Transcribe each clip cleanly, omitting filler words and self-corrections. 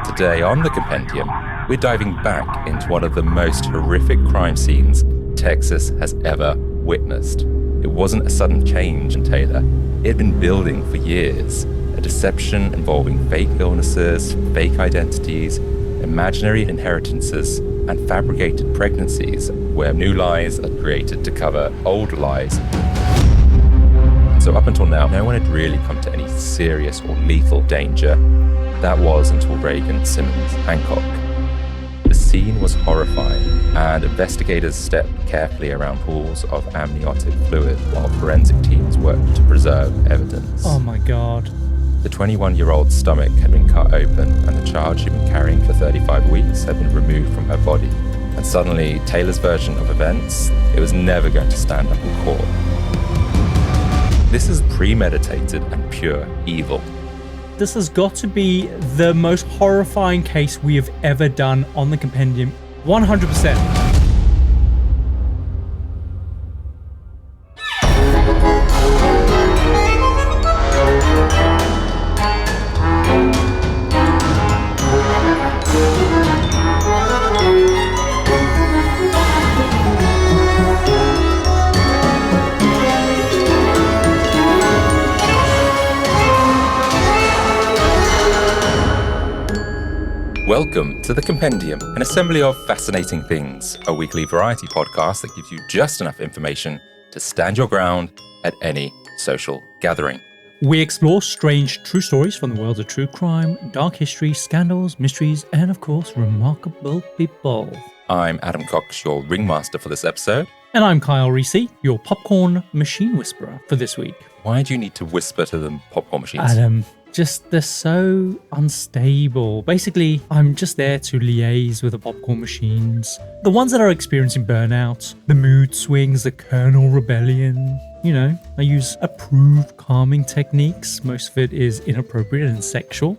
Today on The Compendium, we're diving back into one of the most horrific crime scenes Texas has ever witnessed. It wasn't a sudden change in Taylor. It had been building for years. A deception involving fake illnesses, fake identities, imaginary inheritances, and fabricated pregnancies where new lies are created to cover old lies. So up until now, no one had really come to any serious or lethal danger. That was until Reagan Hancock. The scene was horrifying, and investigators stepped carefully around pools of amniotic fluid while forensic teams worked to preserve evidence. Oh my God. The 21-year-old's stomach had been cut open, and the child she'd been carrying for 35 weeks had been removed from her body. And suddenly, Taylor's version of events, it was never going to stand up in court. This is premeditated and pure evil. This has got to be the most horrifying case we have ever done on the Compendium. 100%. Welcome to The Compendium, an assembly of fascinating things, a weekly variety podcast that gives you just enough information to stand your ground at any social gathering. We explore strange true stories from the worlds of true crime, dark history, scandals, mysteries, and of course, remarkable people. I'm Adam Cox, your ringmaster for this episode. And I'm Kyle Reese, your popcorn machine whisperer for this week. Why do you need to whisper to the popcorn machines? Adam, they're so unstable. Basically, I'm just there to liaise with the popcorn machines. The ones that are experiencing burnout, the mood swings, the kernel rebellion. You know, I use approved calming techniques. Most of it is inappropriate and sexual.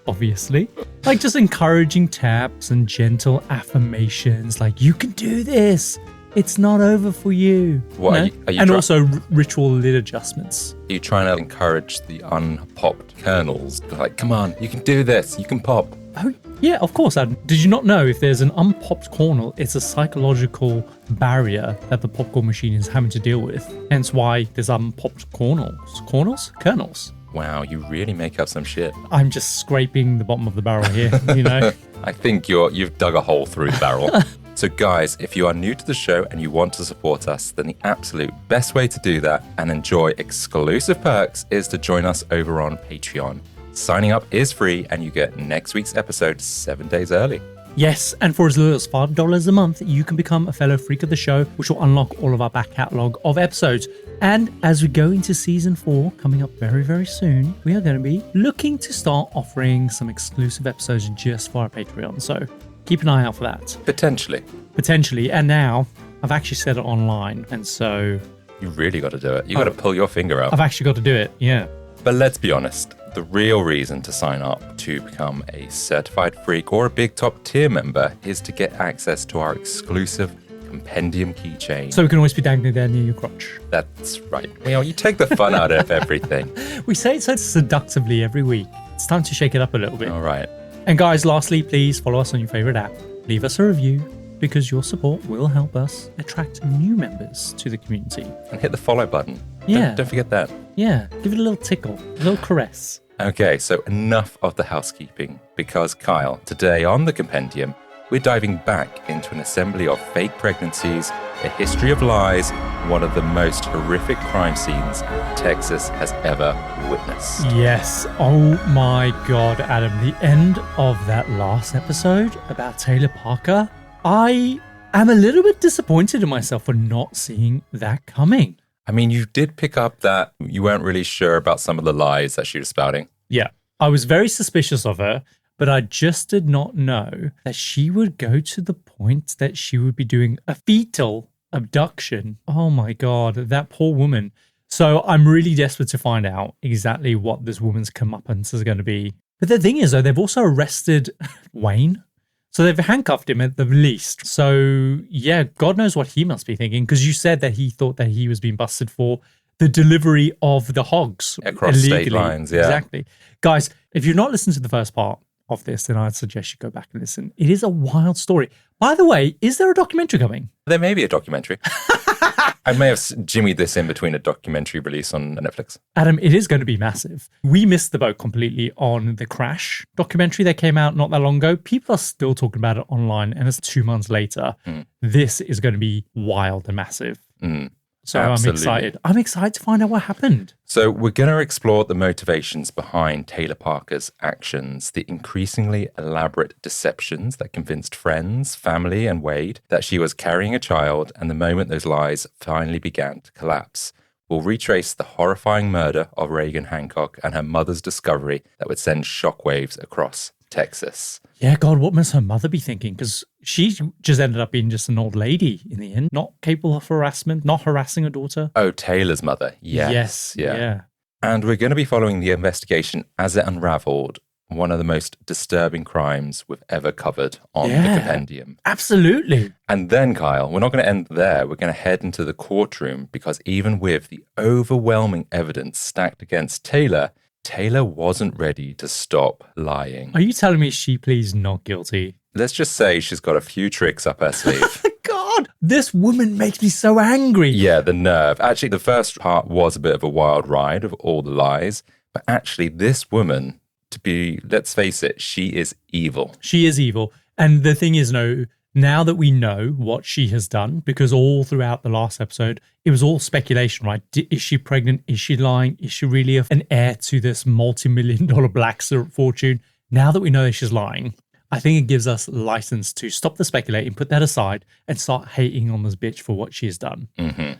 Obviously. Like just encouraging taps and gentle affirmations like, you can do this. It's not over for you. What, are you and also ritual lid adjustments. Are you trying to encourage the unpopped kernels? Like, come on, you can do this. You can pop. Oh, yeah, of course, Adam. Did you not know if there's an unpopped kernel, it's a psychological barrier that the popcorn machine is having to deal with. Hence why there's unpopped kernels. Kernels? Wow, you really make up some shit. I'm just scraping the bottom of the barrel here, you know. I think you've dug a hole through the barrel. So guys, if you are new to the show and you want to support us, then the absolute best way to do that and enjoy exclusive perks is to join us over on Patreon. Signing up is free and you get next week's episode 7 days early. Yes, and for as little as $5 a month, you can become a fellow freak of the show, which will unlock all of our back catalogue of episodes. And as we go into season 4, coming up very, very soon, we are going to be looking to start offering some exclusive episodes just for our Patreon. So keep an eye out for that. Potentially. And now I've actually said it online. And so you really got to do it. You got to pull your finger out. I've actually got to do it. Yeah. But let's be honest. The real reason to sign up to become a certified freak or a big top tier member is to get access to our exclusive Compendium keychain. So we can always be dangling there near your crotch. That's right. You take the fun out of everything. We say it so seductively every week. It's time to shake it up a little bit. All right. And guys, lastly, please follow us on your favorite app. Leave us a review because your support will help us attract new members to the community. And hit the follow button. Yeah. Don't forget that. Yeah. Give it a little tickle, a little caress. Okay, so enough of the housekeeping, because Kyle, today on The Compendium, we're diving back into an assembly of fake pregnancies, a history of lies, one of the most horrific crime scenes Texas has ever witnessed. Yes. Oh my God, Adam. The end of that last episode about Taylor Parker, I am a little bit disappointed in myself for not seeing that coming. I mean, you did pick up that you weren't really sure about some of the lies that she was spouting. Yeah. I was very suspicious of her, but I just did not know that she would go to the point that she would be doing a fetal abduction. Oh my God, that poor woman. So I'm really desperate to find out exactly what this woman's comeuppance is going to be. But the thing is, though, they've also arrested Wayne. So they've handcuffed him at the least. So yeah, God knows what he must be thinking, because you said that he thought that he was being busted for the delivery of the hogs across illegally. State lines. Yeah, exactly. Guys, if you've not listened to the first part of this, then I'd suggest you go back and listen. It is a wild story. By the way, is there a documentary coming? There may be a documentary. I may have jimmied this in between a documentary release on Netflix. Adam, it is going to be massive. We missed the boat completely on the Crash documentary that came out not that long ago. People are still talking about it online, and it's 2 months later. This is going to be wild and massive. So absolutely. I'm excited. I'm excited to find out what happened. So we're going to explore the motivations behind Taylor Parker's actions, the increasingly elaborate deceptions that convinced friends, family, and Wade that she was carrying a child, and the moment those lies finally began to collapse. We'll retrace the horrifying murder of Reagan Hancock and her mother's discovery that would send shockwaves across Texas. Yeah, God, what must her mother be thinking? Because she just ended up being just an old lady in the end, not capable of harassment, not harassing her daughter. Oh, Taylor's mother. Yes. Yeah. And we're going to be following the investigation as it unraveled, one of the most disturbing crimes we've ever covered on the compendium. Absolutely. And then, Kyle, we're not going to end there. We're going to head into the courtroom because even with the overwhelming evidence stacked against Taylor wasn't ready to stop lying. Are you telling me she pleads not guilty? Let's just say she's got a few tricks up her sleeve. God, this woman makes me so angry. Yeah, the nerve. Actually, the first part was a bit of a wild ride of all the lies. But actually, this woman, let's face it, she is evil. She is evil. And the thing is, now that we know what she has done, because all throughout the last episode, it was all speculation, right? Is she pregnant? Is she lying? Is she really an heir to this multi-million-dollar black fortune? Now that we know that she's lying, I think it gives us license to stop the speculating, put that aside, and start hating on this bitch for what she's done.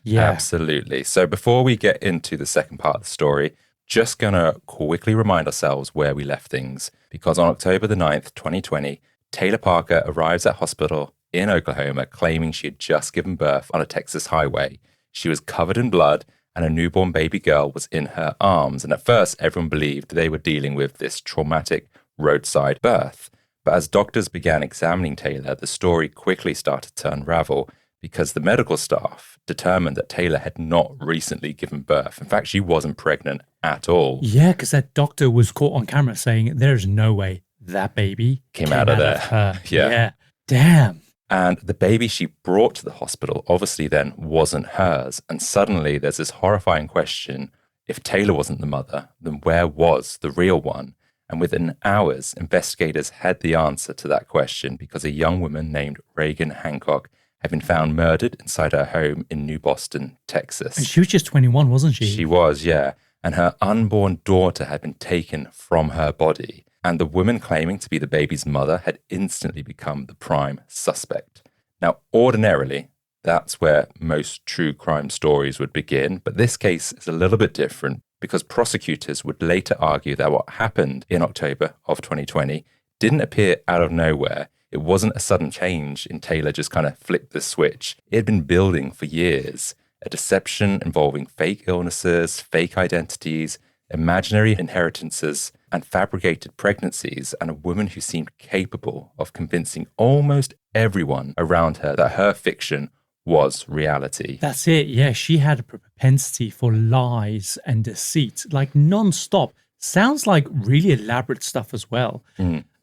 Yeah, absolutely. So before we get into the second part of the story, just going to quickly remind ourselves where we left things, because on October the 9th, 2020, Taylor Parker arrives at hospital in Oklahoma claiming she had just given birth on a Texas highway. She was covered in blood and a newborn baby girl was in her arms. And at first, everyone believed they were dealing with this traumatic roadside birth. But as doctors began examining Taylor, the story quickly started to unravel because the medical staff determined that Taylor had not recently given birth. In fact, she wasn't pregnant at all. Yeah, because that doctor was caught on camera saying there's no way that baby came out of there. Her. Yeah. Damn. And the baby she brought to the hospital obviously then wasn't hers. And suddenly there's this horrifying question. If Taylor wasn't the mother, then where was the real one? And within hours, investigators had the answer to that question because a young woman named Reagan Hancock had been found murdered inside her home in New Boston, Texas. And she was just 21, wasn't she? She was, yeah. And her unborn daughter had been taken from her body. And the woman claiming to be the baby's mother had instantly become the prime suspect. Now, ordinarily, that's where most true crime stories would begin, but this case is a little bit different because prosecutors would later argue that what happened in October of 2020 didn't appear out of nowhere. It wasn't a sudden change in Taylor just kind of flipped the switch. It had been building for years. A deception involving fake illnesses, fake identities, imaginary inheritances, and fabricated pregnancies, and a woman who seemed capable of convincing almost everyone around her that her fiction was reality. That's it. Yeah, she had a propensity for lies and deceit, like non-stop. Sounds like really elaborate stuff as well.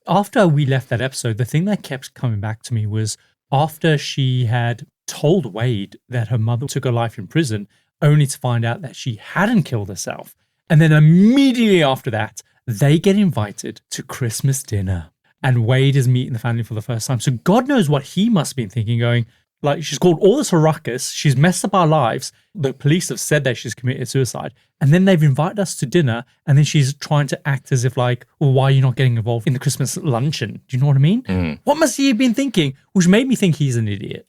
After we left that episode, the thing that kept coming back to me was after she had told Wade that her mother took her life in prison, only to find out that she hadn't killed herself. And then immediately after that, they get invited to Christmas dinner. And Wade is meeting the family for the first time. So God knows what he must have been thinking, going, like, she's called all this a ruckus. She's messed up our lives. The police have said that she's committed suicide. And then they've invited us to dinner. And then she's trying to act as if like, well, why are you not getting involved in the Christmas luncheon? Do you know what I mean? What must he have been thinking? Which made me think he's an idiot.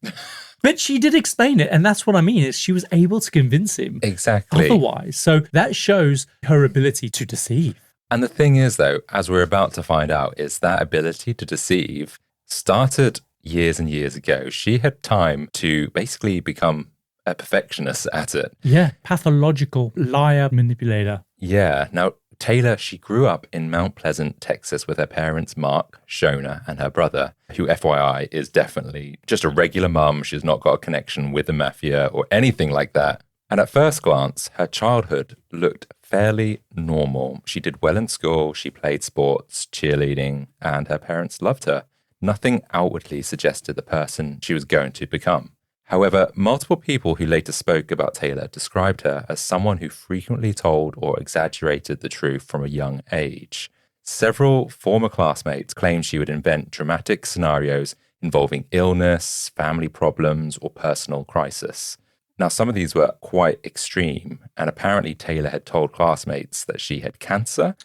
But she did explain it. And that's what I mean, is she was able to convince him. Exactly. Otherwise. So that shows her ability to deceive. And the thing is, though, as we're about to find out, is that ability to deceive started years and years ago. She had time to basically become a perfectionist at it. Yeah, pathological liar manipulator. Yeah. Now, Taylor, she grew up in Mount Pleasant, Texas with her parents, Mark, Shona, and her brother, who, FYI, is definitely just a regular mum. She's not got a connection with the mafia or anything like that. And at first glance, her childhood looked fairly normal. She did well in school, she played sports, cheerleading, and her parents loved her. Nothing outwardly suggested the person she was going to become. However, multiple people who later spoke about Taylor described her as someone who frequently told or exaggerated the truth from a young age. Several former classmates claimed she would invent dramatic scenarios involving illness, family problems, or personal crisis. Now, some of these were quite extreme, and apparently Taylor had told classmates that she had cancer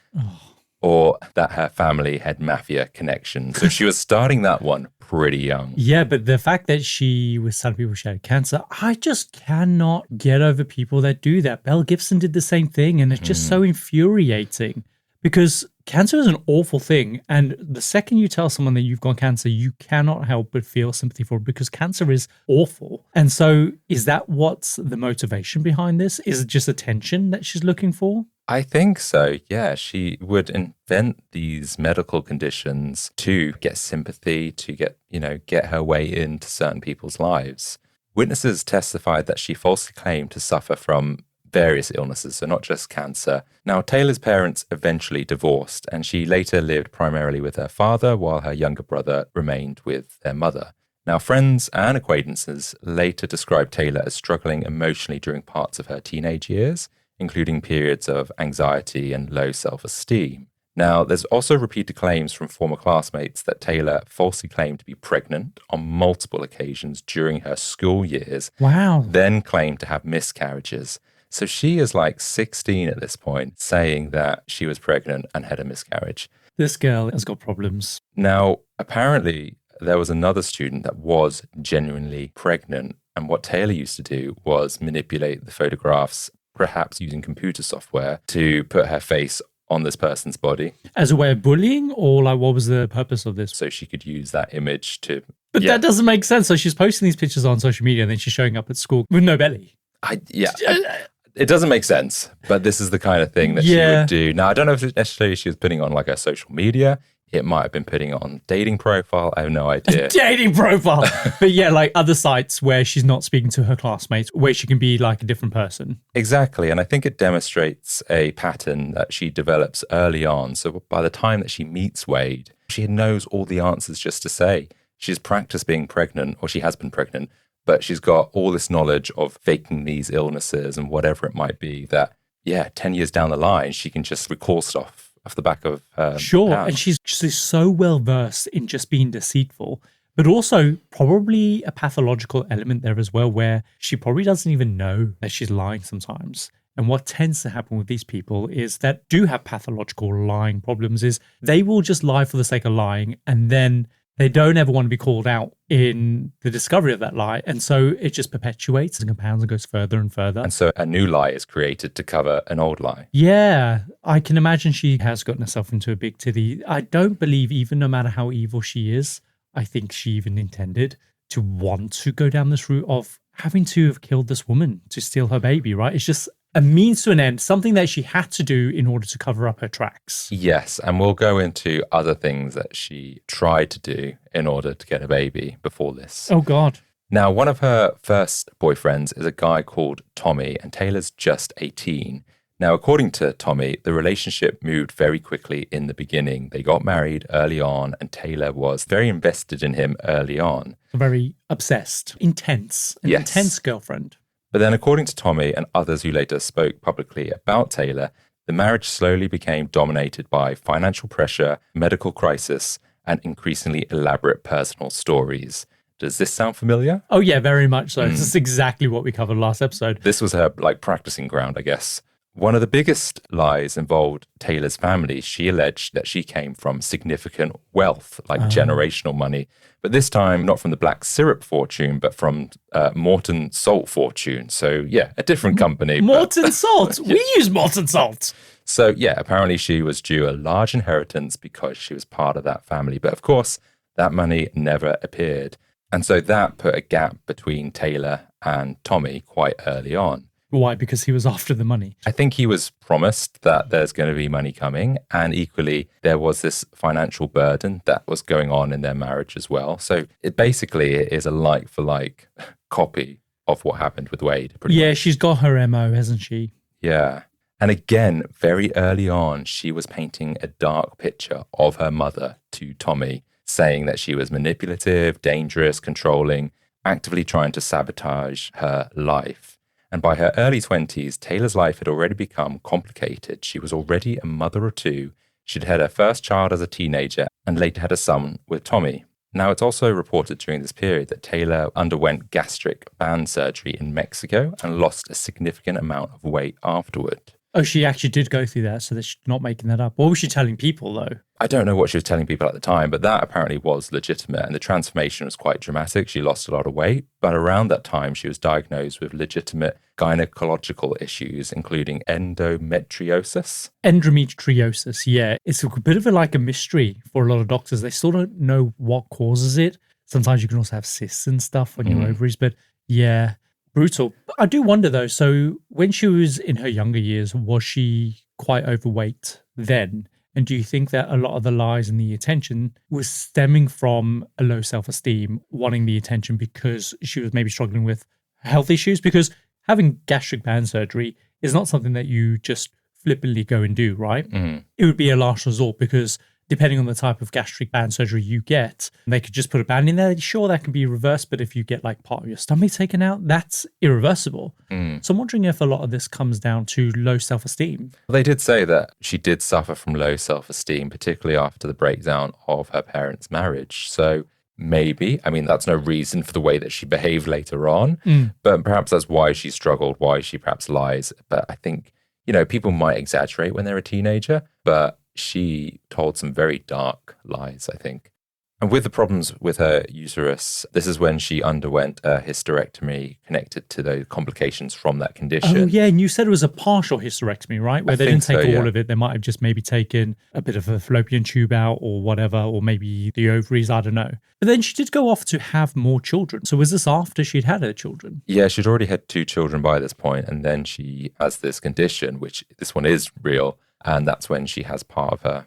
or that her family had mafia connections. So she was starting that one pretty young. Yeah, but the fact that she was telling people she had cancer, I just cannot get over people that do that. Mel Gibson did the same thing, and it's just so infuriating because cancer is an awful thing. And the second you tell someone that you've got cancer, you cannot help but feel sympathy for it because cancer is awful. And so is that what's the motivation behind this? Is it just attention that she's looking for? I think so, yeah. She would invent these medical conditions to get sympathy, to get her way into certain people's lives. Witnesses testified that she falsely claimed to suffer from various illnesses, so not just cancer. Now, Taylor's parents eventually divorced, and she later lived primarily with her father while her younger brother remained with their mother. Now, friends and acquaintances later described Taylor as struggling emotionally during parts of her teenage years, including periods of anxiety and low self-esteem. Now, there's also repeated claims from former classmates that Taylor falsely claimed to be pregnant on multiple occasions during her school years. Wow. Then claimed to have miscarriages. So she is like 16 at this point, saying that she was pregnant and had a miscarriage. This girl has got problems. Now, apparently, there was another student that was genuinely pregnant. And what Taylor used to do was manipulate the photographs, perhaps using computer software, to put her face on this person's body. As a way of bullying, or like what was the purpose of this? So she could use that image to... But that doesn't make sense. So she's posting these pictures on social media and then she's showing up at school with no belly. It doesn't make sense, but this is the kind of thing that she would do. Now, I don't know if necessarily she was putting on like her social media. It might have been putting it on dating profile. I have no idea. Dating profile. But yeah, like other sites where she's not speaking to her classmates, where she can be like a different person. Exactly. And I think it demonstrates a pattern that she develops early on. So by the time that she meets Wade, she knows all the answers just to say. She's practiced being pregnant, or she has been pregnant, but she's got all this knowledge of faking these illnesses and whatever it might be that, 10 years down the line, she can just recall stuff off the back of her Sure, hand. and she's so well versed in just being deceitful, but also probably a pathological element there as well, where she probably doesn't even know that she's lying sometimes. And what tends to happen with these people is that do have pathological lying problems is they will just lie for the sake of lying, and then they don't ever want to be called out in the discovery of that lie. And so it just perpetuates and compounds and goes further and further. And so a new lie is created to cover an old lie. Yeah, I can imagine she has gotten herself into a big titty. I don't believe, even no matter how evil she is, I think she even intended to want to go down this route of having to have killed this woman to steal her baby, right? It's just a means to an end, something that she had to do in order to cover up her tracks. Yes, and we'll go into other things that she tried to do in order to get a baby before this. Oh, God. Now, one of her first boyfriends is a guy called Tommy, and Taylor's just 18. Now, according to Tommy, the relationship moved very quickly in the beginning. They got married early on, and Taylor was very invested in him early on. Very obsessed, intense, an intense girlfriend. But then, according to Tommy and others who later spoke publicly about Taylor, the marriage slowly became dominated by financial pressure, medical crisis, and increasingly elaborate personal stories. Does this sound familiar? Oh, yeah, very much so. This is exactly what we covered last episode. This was her practicing ground, I guess. One of the biggest lies involved Taylor's family. She alleged that she came from significant wealth, generational money. But this time, not from the black syrup fortune, but from Morton Salt fortune. So, a different company. Morton Salt? We use Morton Salt. So, apparently she was due a large inheritance because she was part of that family. But of course, that money never appeared. And so that put a gap between Taylor and Tommy quite early on. Why? Because he was after the money. I think he was promised that there's going to be money coming. And equally, there was this financial burden that was going on in their marriage as well. So it basically is a like-for-like copy of what happened with Wade. Yeah, she's got her MO, hasn't she? Yeah. And again, very early on, she was painting a dark picture of her mother to Tommy, saying that she was manipulative, dangerous, controlling, actively trying to sabotage her life. And by her early 20s, Taylor's life had already become complicated. She was already a mother of two. She'd had her first child as a teenager and later had a son with Tommy. Now, it's also reported during this period that Taylor underwent gastric band surgery in Mexico and lost a significant amount of weight afterward. Oh, she actually did go through that, so that she's not making that up. What was she telling people, though? I don't know what she was telling people at the time, but that apparently was legitimate, and the transformation was quite dramatic. She lost a lot of weight, but around that time, she was diagnosed with legitimate gynecological issues, including endometriosis. Endometriosis, yeah. It's a bit of a mystery for a lot of doctors. They still don't know what causes it. Sometimes you can also have cysts and stuff on your ovaries, but yeah, brutal. I do wonder, though, so when she was in her younger years, was she quite overweight then? And do you think that a lot of the lies and the attention was stemming from a low self-esteem, wanting the attention because she was maybe struggling with health issues? Because having gastric band surgery is not something that you just flippantly go and do, right? It would be a last resort because depending on the type of gastric band surgery you get, they could just put a band in there. Sure, that can be reversed, but if you get part of your stomach taken out, that's irreversible. So I'm wondering if a lot of this comes down to low self-esteem. They did say that she did suffer from low self-esteem, particularly after the breakdown of her parents' marriage. So maybe, that's no reason for the way that she behaved later on, but perhaps that's why she struggled, why she perhaps lies. But I think, people might exaggerate when they're a teenager, but she told some very dark lies, I think. And with the problems with her uterus, this is when she underwent a hysterectomy connected to those complications from that condition. Oh, yeah. And you said it was a partial hysterectomy, right? Where they didn't take all yeah. of it. They might have just maybe taken a bit of a fallopian tube out or whatever, or maybe the ovaries, I don't know. But then she did go off to have more children. So was this after she'd had her children? Yeah, she'd already had 2 children by this point, and then she has this condition, which this one is real, and that's when she has part of her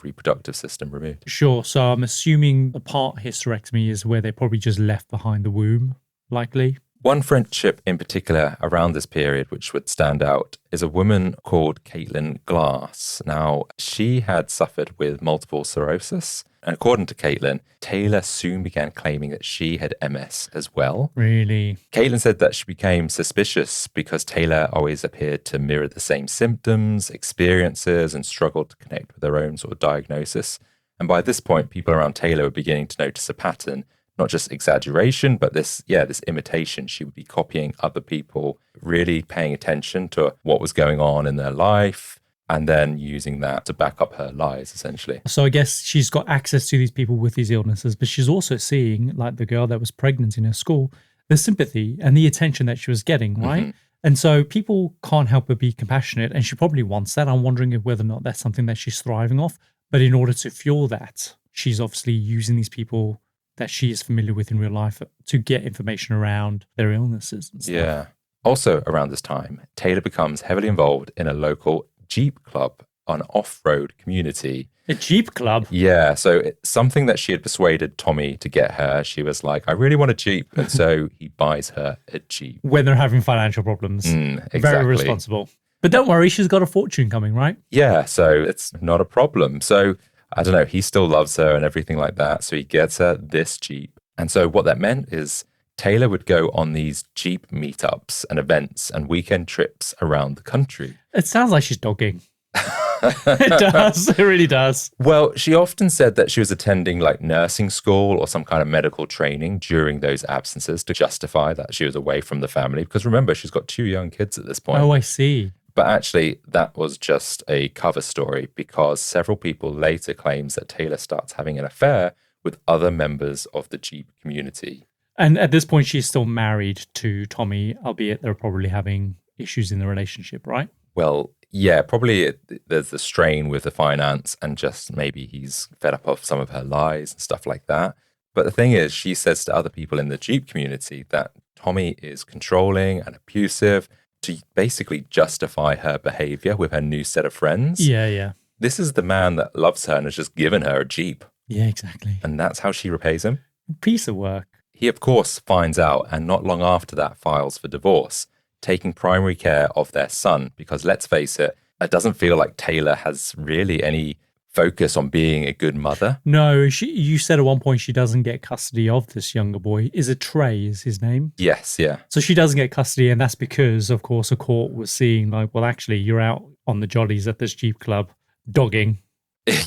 reproductive system removed. Sure. So I'm assuming a part hysterectomy is where they probably just left behind the womb, likely. One friendship in particular around this period, which would stand out, is a woman called Caitlin Glass. Now, she had suffered with multiple sclerosis. And according to Caitlin, Taylor soon began claiming that she had MS as well. Really? Caitlin said that she became suspicious because Taylor always appeared to mirror the same symptoms, experiences, and struggled to connect with her own sort of diagnosis. And by this point, people around Taylor were beginning to notice a pattern, not just exaggeration, but this imitation. She would be copying other people, really paying attention to what was going on in their life, and then using that to back up her lies, essentially. So I guess she's got access to these people with these illnesses, but she's also seeing, like the girl that was pregnant in her school, the sympathy and the attention that she was getting, right? And so people can't help but be compassionate, and she probably wants that. I'm wondering whether or not that's something that she's thriving off. But in order to fuel that, she's obviously using these people that she is familiar with in real life to get information around their illnesses and stuff. Yeah. Also around this time, Taylor becomes heavily involved in a local Jeep club, an off-road community. A Jeep club? Yeah, so it's something that she had persuaded Tommy to get her. She was like, I really want a Jeep. And so he buys her a Jeep. When they're having financial problems. Exactly. Very responsible. But don't worry, she's got a fortune coming, right? Yeah, so it's not a problem. So, I don't know, he still loves her and everything like that. So he gets her this Jeep. And so what that meant is Taylor would go on these Jeep meetups and events and weekend trips around the country. It sounds like she's dogging. It does. It really does. Well, she often said that she was attending nursing school or some kind of medical training during those absences to justify that she was away from the family. Because remember, she's got 2 young kids at this point. Oh, I see. But actually, that was just a cover story because several people later claims that Taylor starts having an affair with other members of the Jeep community. And at this point, she's still married to Tommy, albeit they're probably having issues in the relationship, right? Well, yeah, probably there's the strain with the finance and just maybe he's fed up of some of her lies and stuff like that. But the thing is, she says to other people in the Jeep community that Tommy is controlling and abusive to basically justify her behavior with her new set of friends. Yeah. This is the man that loves her and has just given her a Jeep. Yeah, exactly. And that's how she repays him. Piece of work. He, of course, finds out and not long after that files for divorce, taking primary care of their son because, let's face it doesn't feel like Taylor has really any focus on being a good mother. No, you said at one point she doesn't get custody of this younger boy. Is it Trey is his name? Yes, yeah. So she doesn't get custody, and that's because, of course, a court was seeing like, well, actually, you're out on the jollies at this Jeep club dogging.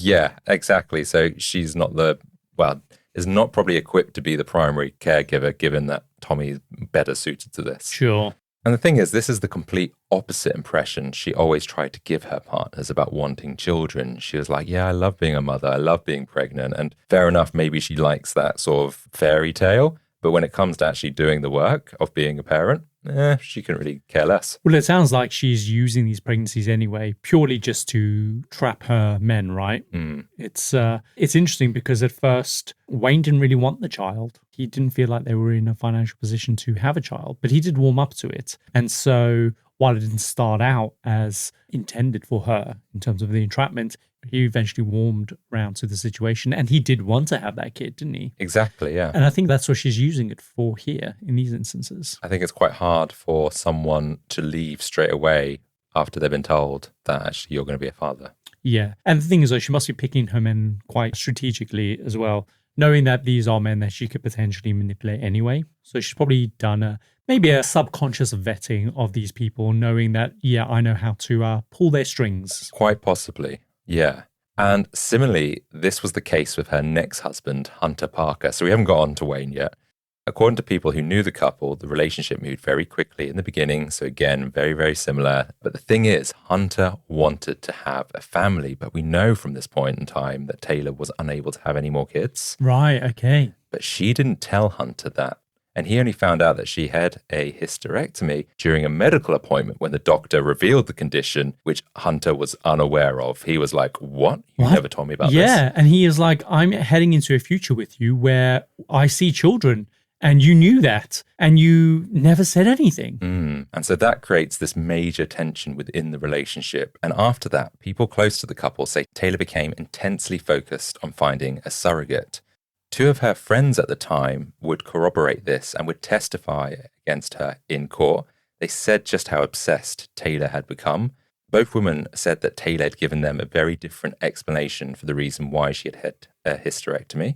Yeah, exactly. So she's not is not probably equipped to be the primary caregiver, given that Tommy's better suited to this. Sure. And the thing is, this is the complete opposite impression she always tried to give her partners about wanting children. She was like, yeah, I love being a mother. I love being pregnant. And fair enough, maybe she likes that sort of fairy tale. But when it comes to actually doing the work of being a parent, she can really care less. Well, it sounds like she's using these pregnancies anyway, purely just to trap her men, right? It's interesting because at first, Wayne didn't really want the child. He didn't feel like they were in a financial position to have a child, but he did warm up to it. And so while it didn't start out as intended for her in terms of the entrapment, he eventually warmed around to the situation, and he did want to have that kid, didn't he? Exactly, yeah. And I think that's what she's using it for here in these instances. I think it's quite hard for someone to leave straight away after they've been told that actually you're going to be a father. Yeah. And the thing is, though, she must be picking her men quite strategically as well, knowing that these are men that she could potentially manipulate anyway. So she's probably done maybe a subconscious vetting of these people, knowing that, yeah, I know how to pull their strings. Quite possibly. Yeah. And similarly, this was the case with her next husband, Hunter Parker. So we haven't got on to Wayne yet. According to people who knew the couple, the relationship moved very quickly in the beginning. So again, very, very similar. But the thing is, Hunter wanted to have a family. But we know from this point in time that Taylor was unable to have any more kids. Right, okay. But she didn't tell Hunter that. And he only found out that she had a hysterectomy during a medical appointment when the doctor revealed the condition, which Hunter was unaware of. He was like, what? You never told me about this. Yeah, and he is like, I'm heading into a future with you where I see children, and you knew that, and you never said anything. And so that creates this major tension within the relationship. And after that, people close to the couple say Taylor became intensely focused on finding a surrogate. Two of her friends at the time would corroborate this and would testify against her in court. They said just how obsessed Taylor had become. Both women said that Taylor had given them a very different explanation for the reason why she had had a hysterectomy.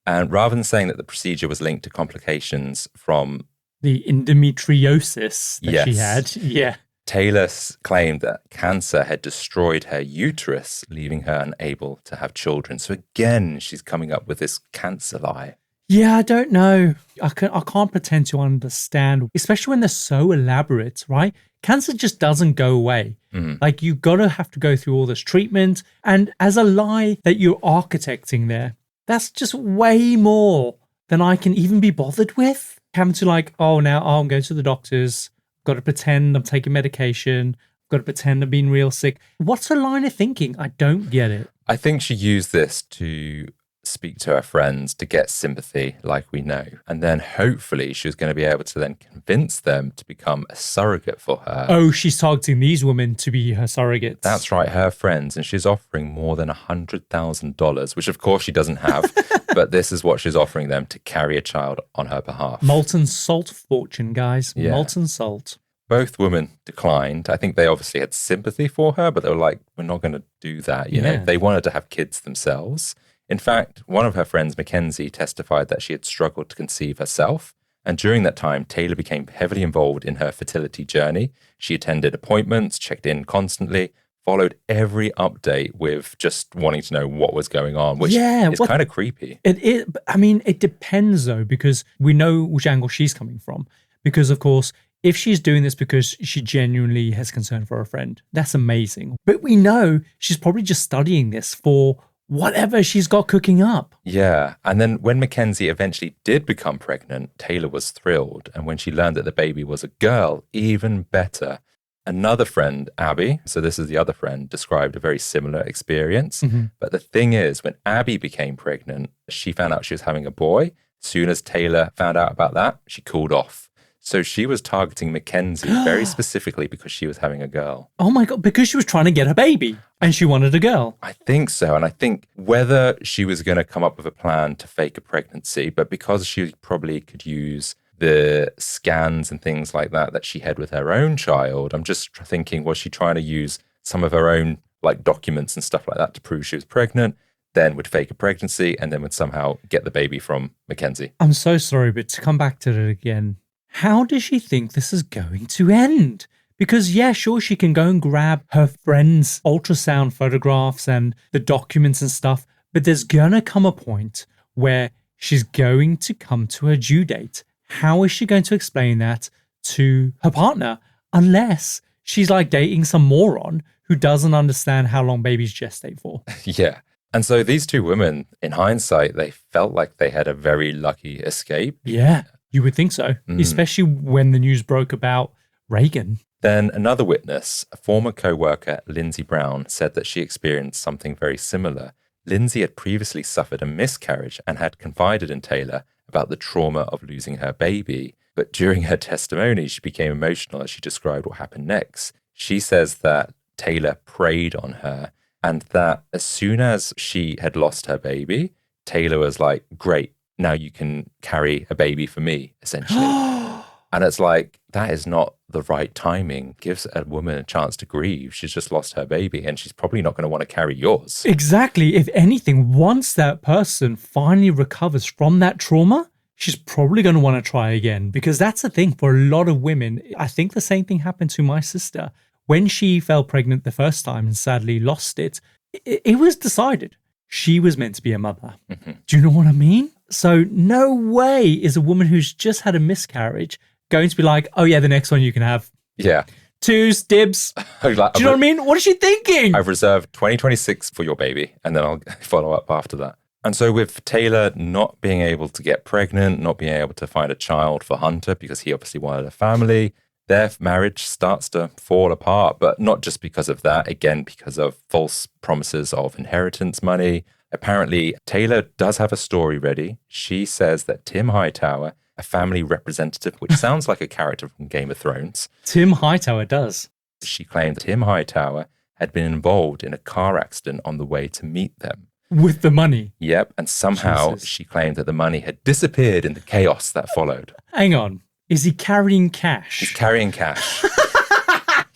And rather than saying that the procedure was linked to complications from the endometriosis that she had. Yeah. Taylor claimed that cancer had destroyed her uterus, leaving her unable to have children. So again, she's coming up with this cancer lie. Yeah, I don't know. I can't pretend to understand, especially when they're so elaborate, right? Cancer just doesn't go away. Like, you have to go through all this treatment. And as a lie that you're architecting there, that's just way more than I can even be bothered with. Having to I'm going to the doctors. Got to pretend I'm taking medication. Got to pretend I'm being real sick. What's her line of thinking? I don't get it. I think she used this to speak to her friends to get sympathy, like we know. And then hopefully she was going to be able to then convince them to become a surrogate for her. Oh, she's targeting these women to be her surrogates. That's right, her friends. And she's offering more than $100,000, which of course she doesn't have. But this is what she's offering them to carry a child on her behalf. Molten salt fortune, guys. Yeah. Molten salt. Both women declined. I think they obviously had sympathy for her, but they were like, we're not going to do that. You know, they wanted to have kids themselves. In fact, one of her friends, Mackenzie, testified that she had struggled to conceive herself. And during that time, Taylor became heavily involved in her fertility journey. She attended appointments, checked in constantly, followed every update with just wanting to know what was going on, which is kind of creepy. It depends, though, because we know which angle she's coming from. Because, of course, if she's doing this because she genuinely has concern for her friend, that's amazing. But we know she's probably just studying this for whatever she's got cooking up. Yeah. And then when Mackenzie eventually did become pregnant, Taylor was thrilled. And when she learned that the baby was a girl, even better. Another friend, Abby, so this is the other friend, described a very similar experience. But the thing is, when Abby became pregnant, she found out she was having a boy. As soon as Taylor found out about that, she cooled off. So she was targeting Mackenzie very specifically because she was having a girl. Oh my God, because she was trying to get her baby and she wanted a girl. I think so. And I think whether she was going to come up with a plan to fake a pregnancy, but because she probably could use the scans and things like that she had with her own child, I'm just thinking, was she trying to use some of her own like documents and stuff like that to prove she was pregnant, then would fake a pregnancy, and then would somehow get the baby from Mackenzie? I'm so sorry, but to come back to it again, how does she think this is going to end? Because, yeah, sure, she can go and grab her friend's ultrasound photographs and the documents and stuff, but there's going to come a point where she's going to come to her due date. How is she going to explain that to her partner unless she's like dating some moron who doesn't understand how long babies gestate for? Yeah. And so these two women, in hindsight, they felt like they had a very lucky escape. Yeah. You would think so, especially when the news broke about Reagan. Then another witness, a former co-worker, Lindsay Brown, said that she experienced something very similar. Lindsay had previously suffered a miscarriage and had confided in Taylor about the trauma of losing her baby. But during her testimony, she became emotional as she described what happened next. She says that Taylor preyed on her and that as soon as she had lost her baby, Taylor was like, great. Now you can carry a baby for me, essentially. And it's like, that is not the right timing. Gives a woman a chance to grieve. She's just lost her baby and she's probably not going to want to carry yours. Exactly. If anything, once that person finally recovers from that trauma, she's probably going to want to try again, because that's the thing for a lot of women. I think the same thing happened to my sister. When she fell pregnant the first time and sadly lost it, it was decided she was meant to be a mother. Mm-hmm. Do you know what I mean? So no way is a woman who's just had a miscarriage going to be like, oh yeah, the next one you can have. Yeah. Twos, dibs. Do you know what I mean? What is she thinking? I've reserved 2026 for your baby, and then I'll follow up after that. And so with Taylor not being able to get pregnant, not being able to find a child for Hunter because he obviously wanted a family, their marriage starts to fall apart, but not just because of that, again, because of false promises of inheritance money. Apparently, Taylor does have a story ready. She says that Tim Hightower, a family representative, which sounds like a character from Game of Thrones. Tim Hightower does. She claimed Tim Hightower had been involved in a car accident on the way to meet them. With the money? Yep, and somehow she claimed that the money had disappeared in the chaos that followed. Hang on. Is he carrying cash? He's carrying cash.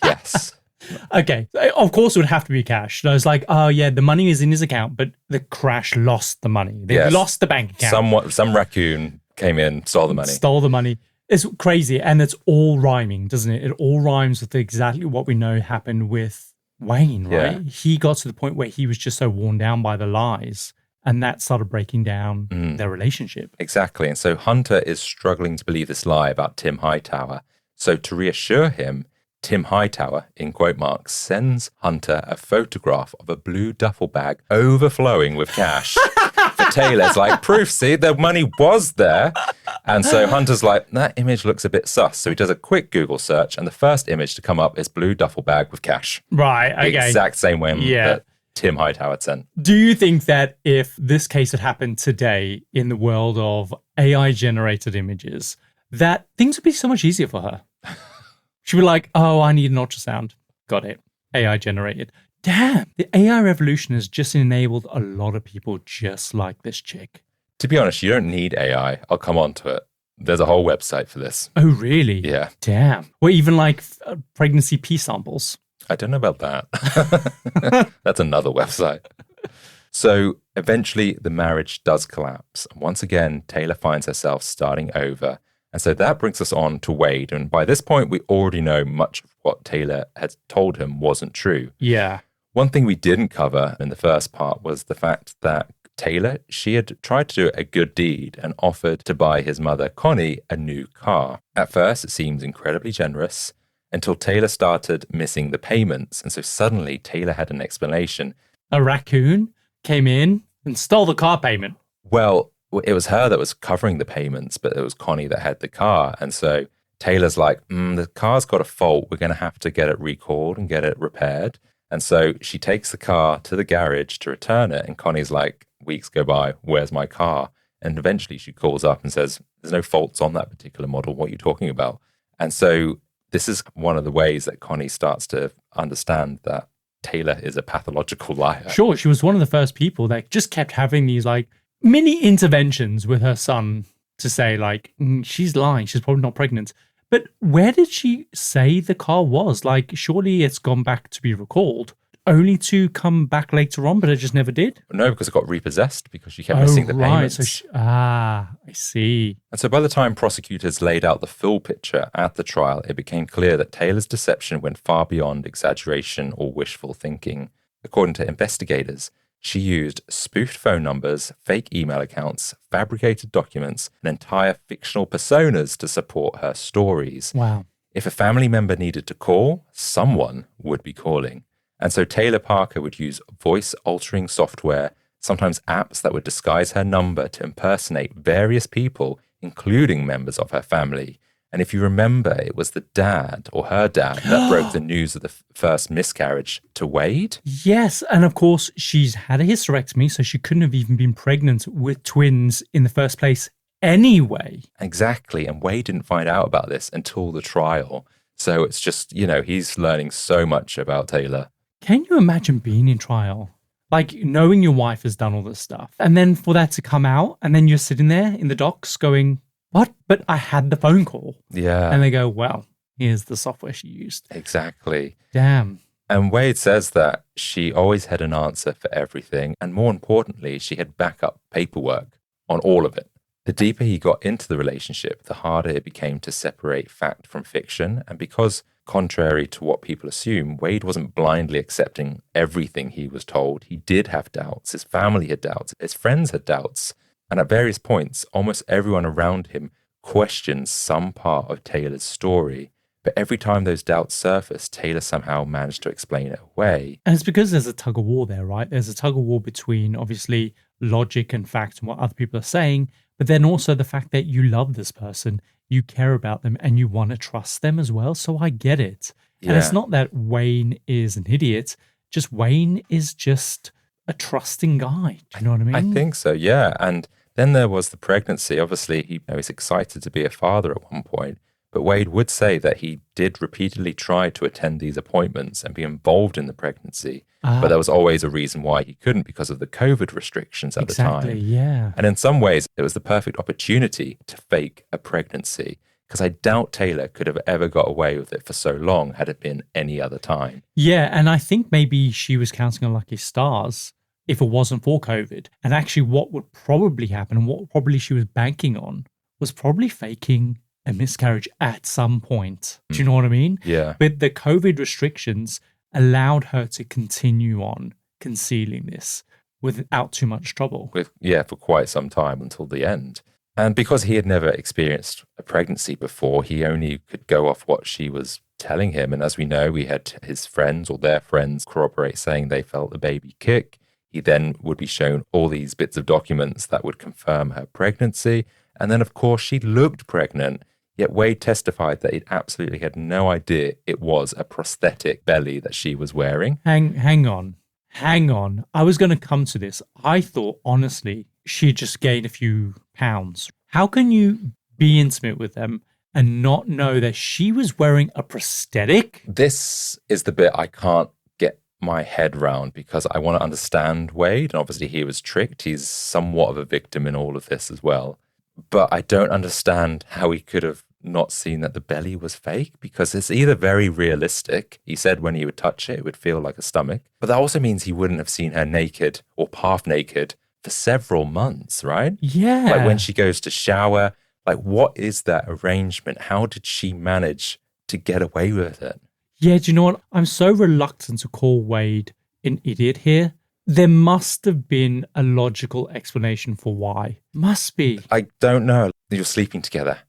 Yes. Okay. Of course it would have to be cash. I was like, oh yeah, the money is in his account, but the crash lost the money. They lost the bank account. Some raccoon came in, stole the money. Stole the money. It's crazy. And it's all rhyming, doesn't it? It all rhymes with exactly what we know happened with Wayne, right? Yeah. He got to the point where he was just so worn down by the lies. And that started breaking down their relationship. Exactly. And so Hunter is struggling to believe this lie about Tim Hightower. So to reassure him, Tim Hightower, in quote marks, sends Hunter a photograph of a blue duffel bag overflowing with cash. For Taylor's like, proof, see, the money was there. And so Hunter's like, that image looks a bit sus. So he does a quick Google search, and the first image to come up is blue duffel bag with cash. Right, okay. The exact same way that Tim Hightower sent. Do you think that if this case had happened today in the world of AI-generated images, that things would be so much easier for her? She'd be like, oh, I need an ultrasound. Got it. AI-generated. Damn, the AI revolution has just enabled a lot of people just like this chick. To be honest, you don't need AI. I'll come on to it. There's a whole website for this. Oh, really? Yeah. Damn. Or even like pregnancy pee samples. I don't know about that. That's another website. So eventually the marriage does collapse. Once again, Taylor finds herself starting over. And so that brings us on to Wade. And by this point, we already know much of what Taylor had told him wasn't true. Yeah. One thing we didn't cover in the first part was the fact that Taylor, she had tried to do a good deed and offered to buy his mother, Connie, a new car. At first, it seemed incredibly generous until Taylor started missing the payments. And so suddenly Taylor had an explanation. A raccoon came in and stole the car payment. Well, it was her that was covering the payments, but it was Connie that had the car. And so Taylor's like, the car's got a fault. We're going to have to get it recalled and get it repaired. And so she takes the car to the garage to return it. And Connie's like, weeks go by, where's my car? And eventually she calls up and says, there's no faults on that particular model. What are you talking about? And so this is one of the ways that Connie starts to understand that Taylor is a pathological liar. Sure, she was one of the first people that just kept having these like mini interventions with her son to say like, she's lying, she's probably not pregnant. But where did she say the car was? Like, surely it's gone back to be recalled, only to come back later on, but it just never did? No, because it got repossessed because she kept missing the payments. So I see. And so by the time prosecutors laid out the full picture at the trial, it became clear that Taylor's deception went far beyond exaggeration or wishful thinking. According to investigators, she used spoofed phone numbers, fake email accounts, fabricated documents, and entire fictional personas to support her stories. Wow. If a family member needed to call, someone would be calling. And so Taylor Parker would use voice-altering software, sometimes apps that would disguise her number to impersonate various people, including members of her family. And if you remember, it was the dad or her dad that broke the news of the first miscarriage to Wade. Yes. And of course, she's had a hysterectomy, so she couldn't have even been pregnant with twins in the first place anyway. Exactly. And Wade didn't find out about this until the trial. So it's just, he's learning so much about Taylor. Can you imagine being in trial? Like knowing your wife has done all this stuff and then for that to come out and then you're sitting there in the docks going, what? But I had the phone call. Yeah. And they go, well, here's the software she used. Exactly. Damn. And Wade says that she always had an answer for everything. And more importantly, she had backup paperwork on all of it. The deeper he got into the relationship, the harder it became to separate fact from fiction. And because, contrary to what people assume, Wade wasn't blindly accepting everything he was told. He did have doubts. His family had doubts. His friends had doubts. And at various points, almost everyone around him questioned some part of Taylor's story. But every time those doubts surfaced, Taylor somehow managed to explain it away. And it's because there's a tug of war there, right? There's a tug of war between, obviously, logic and fact and what other people are saying, but then also the fact that you love this person, you care about them, and you want to trust them as well. So I get it. Yeah. And it's not that Wayne is an idiot, just Wayne is just a trusting guy. Do you know what I mean? I think so, yeah. And then there was the pregnancy. Obviously, he was excited to be a father at one point. But Wade would say that he did repeatedly try to attend these appointments and be involved in the pregnancy. But there was always a reason why he couldn't because of the COVID restrictions at the time. Exactly, yeah. And in some ways, it was the perfect opportunity to fake a pregnancy because I doubt Taylor could have ever got away with it for so long had it been any other time. Yeah, and I think maybe she was counting on lucky stars if it wasn't for COVID. And actually what would probably happen and what probably she was banking on was probably faking a miscarriage at some point. Do you know what I mean? Yeah. But the COVID restrictions allowed her to continue on concealing this without too much trouble. For quite some time until the end. And because he had never experienced a pregnancy before, he only could go off what she was telling him. And as we know, we had his friends or their friends corroborate saying they felt the baby kick. He then would be shown all these bits of documents that would confirm her pregnancy. And then, of course, she looked pregnant. Yet Wade testified that he absolutely had no idea it was a prosthetic belly that she was wearing. Hang on. I was going to come to this. I thought, honestly, she just gained a few pounds. How can you be intimate with them and not know that she was wearing a prosthetic? This is the bit I can't get my head round because I want to understand Wade. And obviously he was tricked. He's somewhat of a victim in all of this as well. But I don't understand how he could have not seen that the belly was fake because it's either very realistic. He said when he would touch it, it would feel like a stomach. But that also means he wouldn't have seen her naked or half naked for several months, right? Yeah. Like when she goes to shower, like what is that arrangement? How did she manage to get away with it? Yeah, do you know what? I'm so reluctant to call Wade an idiot here. There must have been a logical explanation for why. Must be. I don't know. You're sleeping together.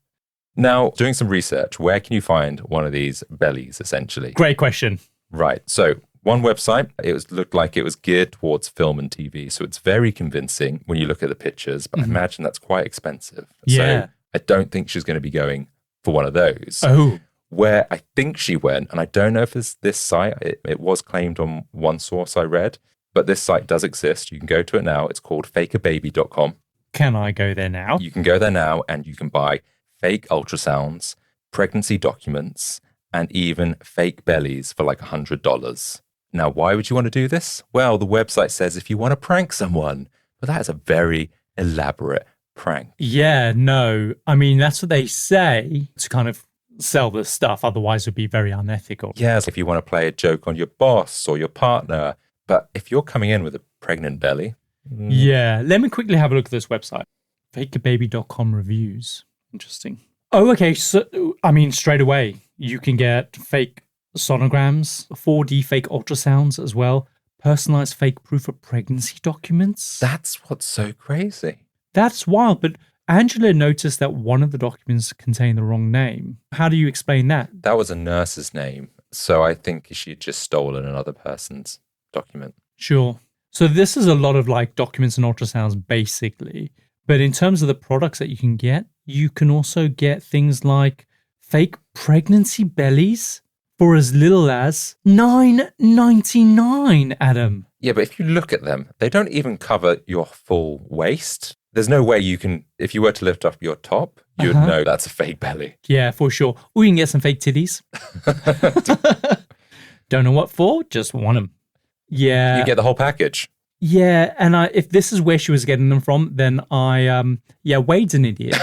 Now, doing some research, where can you find one of these bellies, essentially? Great question. Right. So one website, looked like it was geared towards film and TV. So it's very convincing when you look at the pictures, but I imagine that's quite expensive. Yeah. So I don't think she's going to be going for one of those. Oh. Where I think she went, and I don't know if it's this site, it was claimed on one source I read, but this site does exist. You can go to it now. It's called fakeababy.com. can I go there now? You can go there now and you can buy fake ultrasounds, pregnancy documents, and even fake bellies for like $100. Now, why would you want to do this? Well, the website says if you want to prank someone, but that is a very elaborate prank. Yeah, no. I mean, that's what they say to kind of sell this stuff. Otherwise, it would be very unethical. Yes, if you want to play a joke on your boss or your partner. But if you're coming in with a pregnant belly... Yeah, let me quickly have a look at this website. Fakeababy.com reviews. Interesting. Oh, okay. So, I mean, straight away, you can get fake sonograms, 4D fake ultrasounds as well, personalized fake proof of pregnancy documents. That's what's so crazy. That's wild, but Angela noticed that one of the documents contained the wrong name. How do you explain that? That was a nurse's name, so I think she had just stolen another person's document. Sure. So this is a lot of like documents and ultrasounds basically, but in terms of the products that you can also get things like fake pregnancy bellies for as little as $9.99, Adam. Yeah, but if you look at them, they don't even cover your full waist. There's no way you can, if you were to lift up your top, you'd know that's a fake belly. Yeah, for sure. Or you can get some fake titties. Don't know what for, just want them. Yeah. You get the whole package. Yeah, and if this is where she was getting them from, then Wade's an idiot.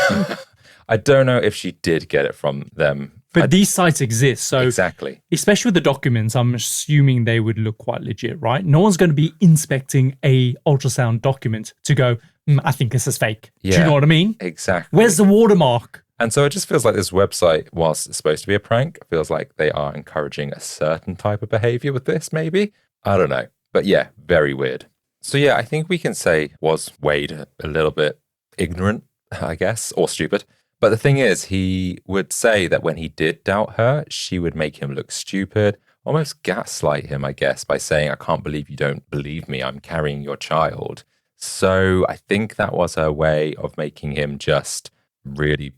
I don't know if she did get it from them. But these sites exist, so exactly. Especially with the documents, I'm assuming they would look quite legit, right? No one's going to be inspecting a ultrasound document to go, I think this is fake. Yeah, do you know what I mean? Exactly. Where's the watermark? And so it just feels like this website, whilst it's supposed to be a prank, feels like they are encouraging a certain type of behavior with this, maybe. I don't know. But yeah, very weird. So yeah, I think we can say was Wade a little bit ignorant, I guess, or stupid. But the thing is, he would say that when he did doubt her, she would make him look stupid, almost gaslight him, I guess, by saying, I can't believe you don't believe me. I'm carrying your child. So I think that was her way of making him just really,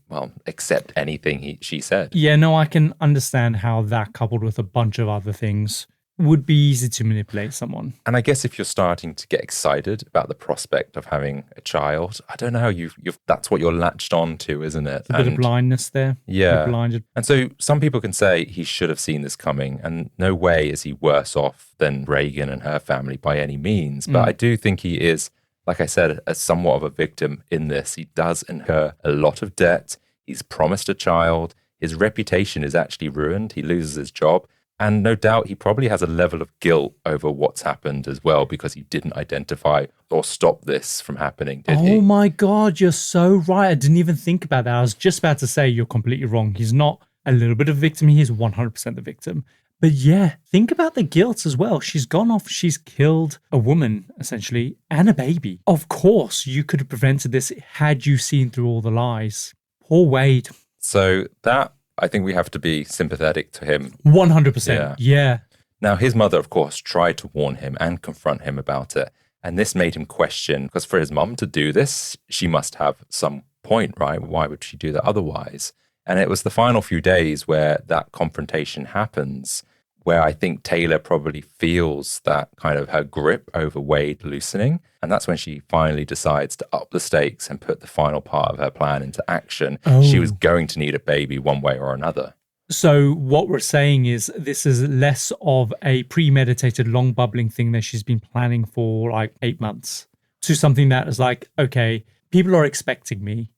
accept anything she said. Yeah, no, I can understand how that, coupled with a bunch of other things, would be easy to manipulate someone. And I guess if you're starting to get excited about the prospect of having a child, I don't know, you've that's what you're latched on to, isn't it? A bit of blindness there. Yeah. Blinded. And so some people can say he should have seen this coming, and no way is he worse off than Reagan and her family by any means. But I do think he is, like I said, somewhat of a victim in this. He does incur a lot of debt. He's promised a child. His reputation is actually ruined. He loses his job. And no doubt he probably has a level of guilt over what's happened as well, because he didn't identify or stop this from happening, did he? Oh my God, you're so right. I didn't even think about that. I was just about to say you're completely wrong. He's not a little bit of a victim. He is 100% the victim. But yeah, think about the guilt as well. She's gone off. She's killed a woman, essentially, and a baby. Of course, you could have prevented this had you seen through all the lies. Poor Wade. So that... I think we have to be sympathetic to him. 100%. Yeah. Now, his mother, of course, tried to warn him and confront him about it. And this made him question, because for his mum to do this, she must have some point, right? Why would she do that otherwise? And it was the final few days where that confrontation happens, where I think Taylor probably feels that kind of her grip over Wade loosening. And that's when she finally decides to up the stakes and put the final part of her plan into action. Oh. She was going to need a baby one way or another. So what we're saying is this is less of a premeditated, long bubbling thing that she's been planning for like 8 months to something that is like, okay, people are expecting me,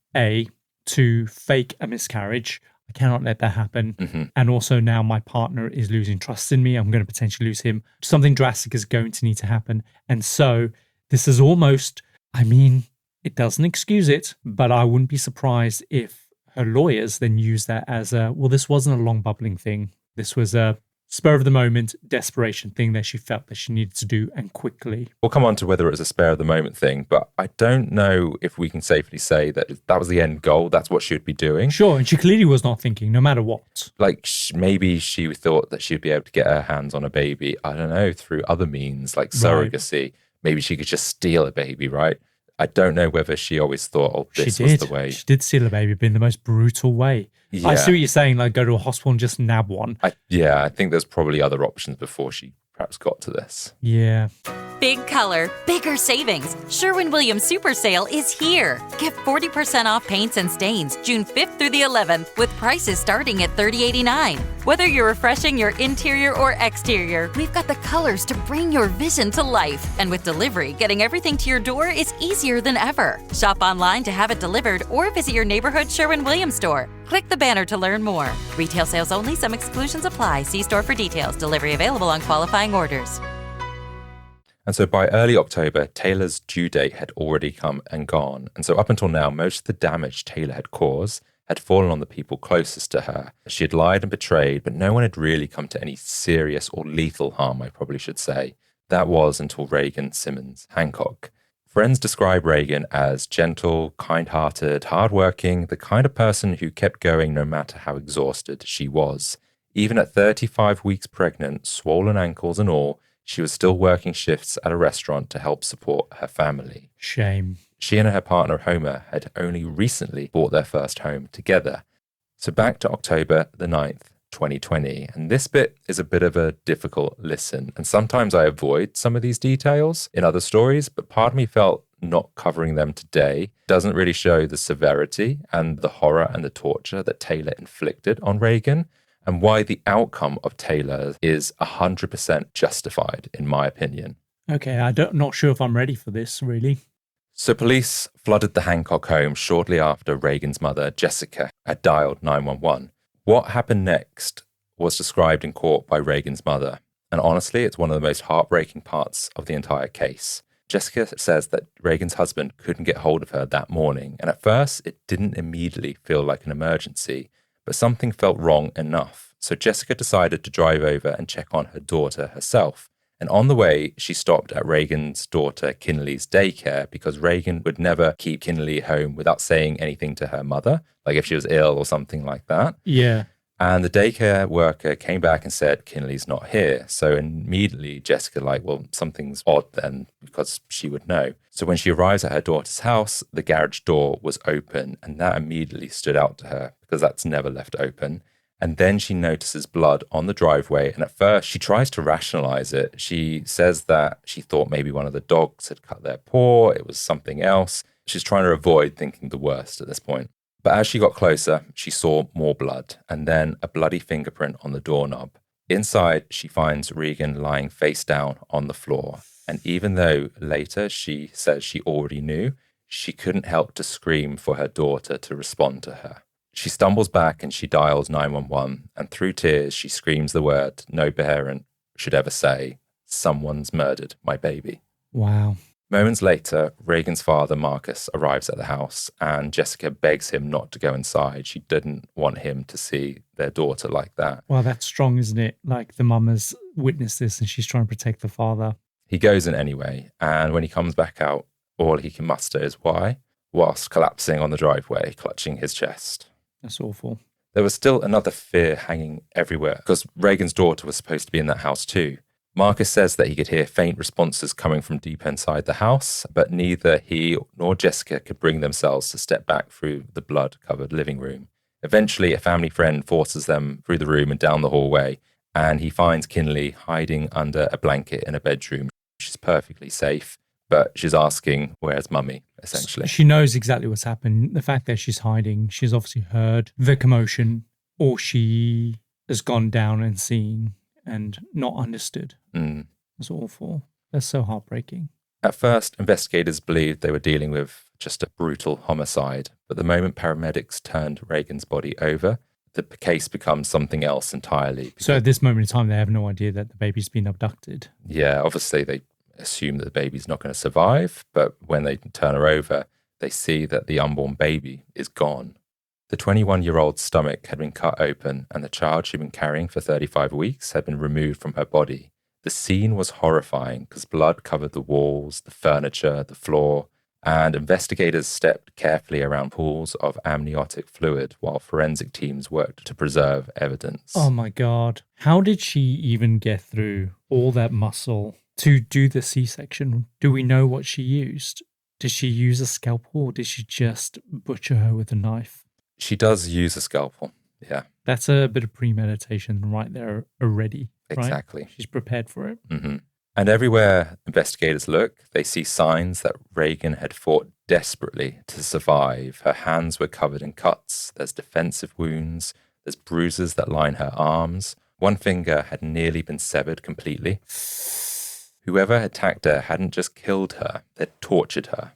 to fake a miscarriage. I cannot let that happen. Mm-hmm. And also now my partner is losing trust in me. I'm going to potentially lose him. Something drastic is going to need to happen. And so this is almost, it doesn't excuse it, but I wouldn't be surprised if her lawyers then use that as this wasn't a long bubbling thing. This was a spur of the moment, desperation thing that she felt that she needed to do, and quickly. We'll come on to whether it was a spur of the moment thing, but I don't know if we can safely say that that was the end goal. That's what she would be doing. Sure, and she clearly was not thinking, no matter what. Like maybe she thought that she'd be able to get her hands on a baby, I don't know, through other means like surrogacy. Right. Maybe she could just steal a baby, right? I don't know whether she always thought, this was the way. She did steal a baby, but in the most brutal way. Yeah. I see what you're saying, like go to a hospital and just nab one. I think there's probably other options before she perhaps got to this. Yeah. Big color, bigger savings. Sherwin-Williams Super Sale is here. Get 40% off paints and stains June 5th through the 11th with prices starting at $30.89. Whether you're refreshing your interior or exterior, we've got the colors to bring your vision to life. And with delivery, getting everything to your door is easier than ever. Shop online to have it delivered or visit your neighborhood Sherwin-Williams store. Click the banner to learn more. Retail sales only. Some exclusions apply. See store for details. Delivery available on qualifying orders. And so by early October, Taylor's due date had already come and gone. And so up until now, most of the damage Taylor had caused had fallen on the people closest to her. She had lied and betrayed, but no one had really come to any serious or lethal harm, I probably should say. That was until Reagan Hancock. Friends describe Reagan as gentle, kind-hearted, hard-working, the kind of person who kept going no matter how exhausted she was. Even at 35 weeks pregnant, swollen ankles and all, she was still working shifts at a restaurant to help support her family. Shame. She and her partner, Homer, had only recently bought their first home together. So back to October the 9th, 2020. And this bit is a bit of a difficult listen. And sometimes I avoid some of these details in other stories, but part of me felt not covering them today doesn't really show the severity and the horror and the torture that Taylor inflicted on Reagan, and why the outcome of Taylor is 100% justified, in my opinion. Okay, not sure if I'm ready for this, really. So police flooded the Hancock home shortly after Reagan's mother, Jessica, had dialed 911. What happened next was described in court by Reagan's mother, and honestly, it's one of the most heartbreaking parts of the entire case. Jessica says that Reagan's husband couldn't get hold of her that morning, and at first, it didn't immediately feel like an emergency, but something felt wrong enough. So Jessica decided to drive over and check on her daughter herself. And on the way, she stopped at Reagan's daughter Kinley's daycare because Reagan would never keep Kinley home without saying anything to her mother, like if she was ill or something like that. Yeah. And the daycare worker came back and said, Kinley's not here. So immediately Jessica well, something's odd then, because she would know. So when she arrives at her daughter's house, the garage door was open, and that immediately stood out to her because that's never left open. And then she notices blood on the driveway. And at first she tries to rationalize it. She says that she thought maybe one of the dogs had cut their paw. It was something else. She's trying to avoid thinking the worst at this point. But as she got closer, she saw more blood and then a bloody fingerprint on the doorknob. Inside, she finds Reagan lying face down on the floor. And even though later she says she already knew, she couldn't help to scream for her daughter to respond to her. She stumbles back and she dials 911, and through tears she screams the word no parent should ever say, "Someone's murdered my baby." Wow. Moments later, Reagan's father, Marcus, arrives at the house, and Jessica begs him not to go inside. She didn't want him to see their daughter like that. Well, that's strong, isn't it? Like the mum has witnessed this and she's trying to protect the father. He goes in anyway, and when he comes back out, all he can muster is why, whilst collapsing on the driveway, clutching his chest. That's awful. There was still another fear hanging everywhere, because Reagan's daughter was supposed to be in that house too. Marcus says that he could hear faint responses coming from deep inside the house, but neither he nor Jessica could bring themselves to step back through the blood-covered living room. Eventually, a family friend forces them through the room and down the hallway, and he finds Kinley hiding under a blanket in a bedroom. She's perfectly safe, but she's asking, where's mummy, essentially. She knows exactly what's happened. The fact that she's hiding, she's obviously heard the commotion, or she has gone down and seen and not understood. That's awful. That's so heartbreaking. At first, investigators believed they were dealing with just a brutal homicide, but the moment paramedics turned Reagan's body over, the case becomes something else entirely. So at this moment in time, they have no idea that the baby's been abducted. Yeah, obviously they assume that the baby's not going to survive, but when they turn her over, they see that the unborn baby is gone. The 21-year-old's stomach had been cut open, and the child she'd been carrying for 35 weeks had been removed from her body. The scene was horrifying because blood covered the walls, the furniture, the floor, and investigators stepped carefully around pools of amniotic fluid while forensic teams worked to preserve evidence. Oh my God. How did she even get through all that muscle to do the C-section? Do we know what she used? Did she use a scalpel or did she just butcher her with a knife? She does use a scalpel, yeah. That's a bit of premeditation right there already. Exactly. Right? She's prepared for it. Mm-hmm. And everywhere investigators look, they see signs that Reagan had fought desperately to survive. Her hands were covered in cuts. There's defensive wounds. There's bruises that line her arms. One finger had nearly been severed completely. Whoever attacked her hadn't just killed her, they'd tortured her.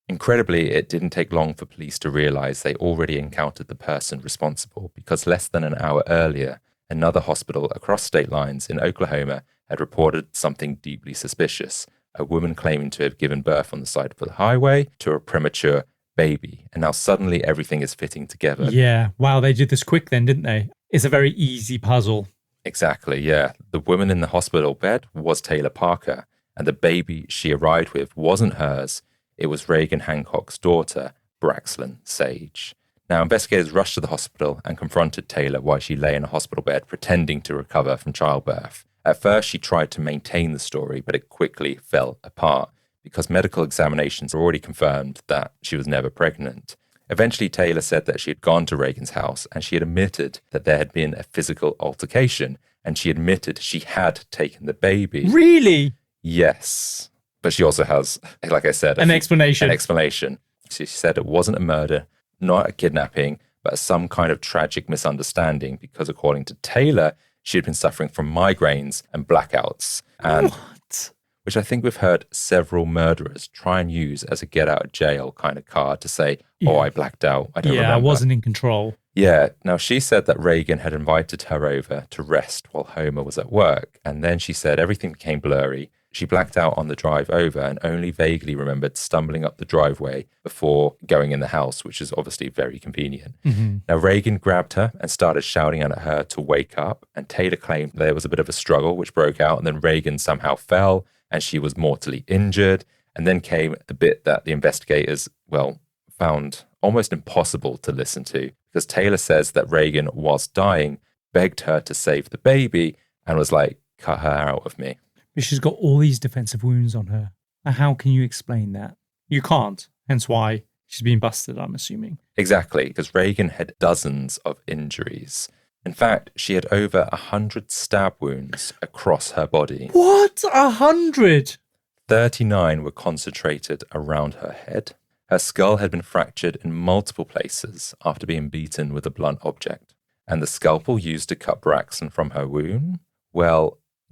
Incredibly, it didn't take long for police to realize they already encountered the person responsible, because less than an hour earlier, another hospital across state lines in Oklahoma had reported something deeply suspicious. A woman claiming to have given birth on the side of the highway to a premature baby. And now suddenly everything is fitting together. Yeah. Wow, they did this quick then, didn't they? It's a very easy puzzle. Exactly, yeah. The woman in the hospital bed was Taylor Parker, and the baby she arrived with wasn't hers. It was Reagan Hancock's daughter, Braxlynn Sage. Now, investigators rushed to the hospital and confronted Taylor while she lay in a hospital bed pretending to recover from childbirth. At first, she tried to maintain the story, but it quickly fell apart because medical examinations already confirmed that she was never pregnant. Eventually, Taylor said that she had gone to Reagan's house and she had admitted that there had been a physical altercation, and she admitted she had taken the baby. Really? Yes. But she also has, like I said, an explanation. She said it wasn't a murder, not a kidnapping, but some kind of tragic misunderstanding because, according to Taylor, she had been suffering from migraines and blackouts. And What? which I think we've heard several murderers try and use as a get out of jail kind of card to say, oh, I blacked out. I don't remember. I wasn't in control. Yeah. Now, she said that Reagan had invited her over to rest while Homer was at work. And then she said everything became blurry. She blacked out on the drive over and only vaguely remembered stumbling up the driveway before going in the house, which is obviously very convenient. Mm-hmm. Now, Reagan grabbed her and started shouting at her to wake up. And Taylor claimed there was a bit of a struggle which broke out. And then Reagan somehow fell and she was mortally injured. And then came the bit that the investigators, found almost impossible to listen to, because Taylor says that Reagan, whilst dying, begged her to save the baby and was like, cut her out of me. But she's got all these defensive wounds on her. How can you explain that? You can't. Hence why she's been busted, I'm assuming. Exactly, because Reagan had dozens of injuries. In fact, she had over 100 stab wounds across her body. What? 100? 39 were concentrated around her head. Her skull had been fractured in multiple places after being beaten with a blunt object. And the scalpel used to cut Braxlynn from her wound,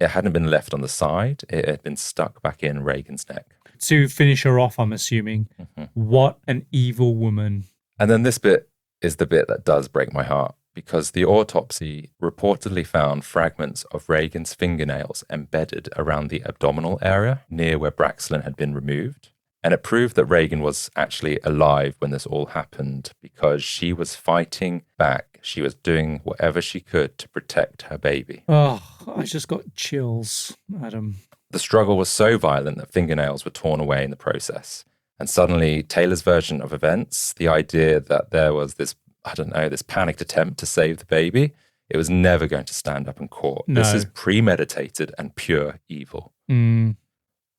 it hadn't been left on the side. It had been stuck back in Reagan's neck. To finish her off, I'm assuming. Mm-hmm. What an evil woman. And then this bit is the bit that does break my heart, because the autopsy reportedly found fragments of Reagan's fingernails embedded around the abdominal area near where Braxlynn had been removed. And it proved that Reagan was actually alive when this all happened because she was fighting back. She was doing whatever she could to protect her baby. Oh, I just got chills, Adam. The struggle was so violent that fingernails were torn away in the process. And suddenly, Taylor's version of events, the idea that there was this panicked attempt to save the baby, it was never going to stand up in court. No. This is premeditated and pure evil. Mm.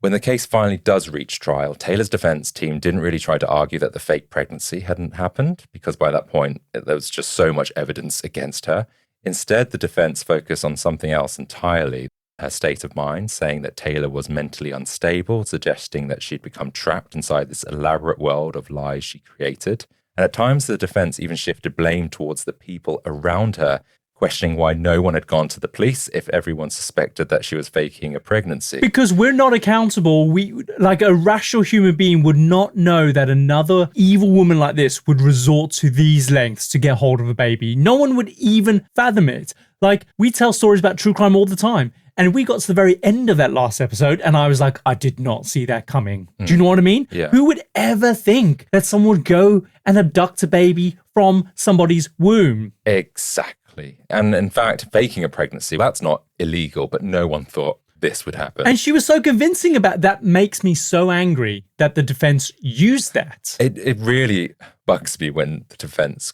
When the case finally does reach trial, Taylor's defense team didn't really try to argue that the fake pregnancy hadn't happened, because by that point, there was just so much evidence against her. Instead, the defense focused on something else entirely, her state of mind, saying that Taylor was mentally unstable, suggesting that she'd become trapped inside this elaborate world of lies she created. And at times, the defense even shifted blame towards the people around her, questioning why no one had gone to the police if everyone suspected that she was faking a pregnancy. Because we're not accountable. Like a rational human being would not know that another evil woman like this would resort to these lengths to get hold of a baby. No one would even fathom it. Like, we tell stories about true crime all the time. And we got to the very end of that last episode and I was like, I did not see that coming. Do you know what I mean? Yeah. Who would ever think that someone would go and abduct a baby from somebody's womb? Exactly. And in fact, faking a pregnancy, that's not illegal, but no one thought this would happen. And she was so convincing about that. Makes me so angry that the defense used that. It really bugs me when the defense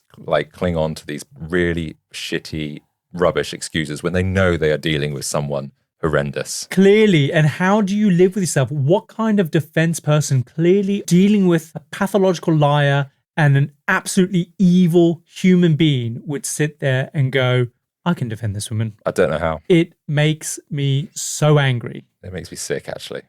cling on to these really shitty, rubbish excuses when they know they are dealing with someone horrendous. Clearly. And how do you live with yourself? What kind of defense person clearly dealing with a pathological liar and an absolutely evil human being would sit there and go, I can defend this woman. I don't know how. It makes me so angry. It makes me sick, actually.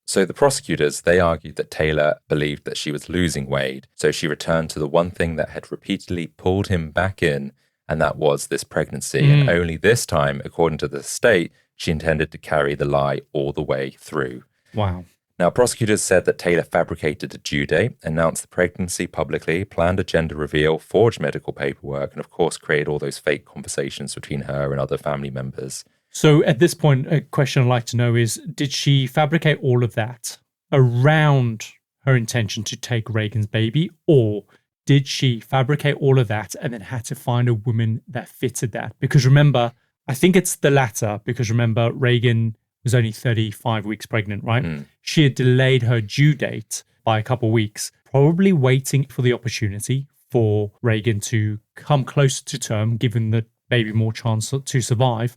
So the prosecutors, they argued that Taylor believed that she was losing Wade, so she returned to the one thing that had repeatedly pulled him back in, and that was this pregnancy. And only this time, according to the state, she intended to carry the lie all the way through. Wow. Now, prosecutors said that Taylor fabricated a due date, announced the pregnancy publicly, planned a gender reveal, forged medical paperwork, and of course created all those fake conversations between her and other family members. So at this point, a question I'd like to know is, did she fabricate all of that around her intention to take Reagan's baby, or did she fabricate all of that and then had to find a woman that fitted that? Because remember, I think it's the latter, because remember, Reagan was only 35 weeks pregnant, right? She had delayed her due date by a couple of weeks, probably waiting for the opportunity for Reagan to come closer to term, given the baby more chance to survive.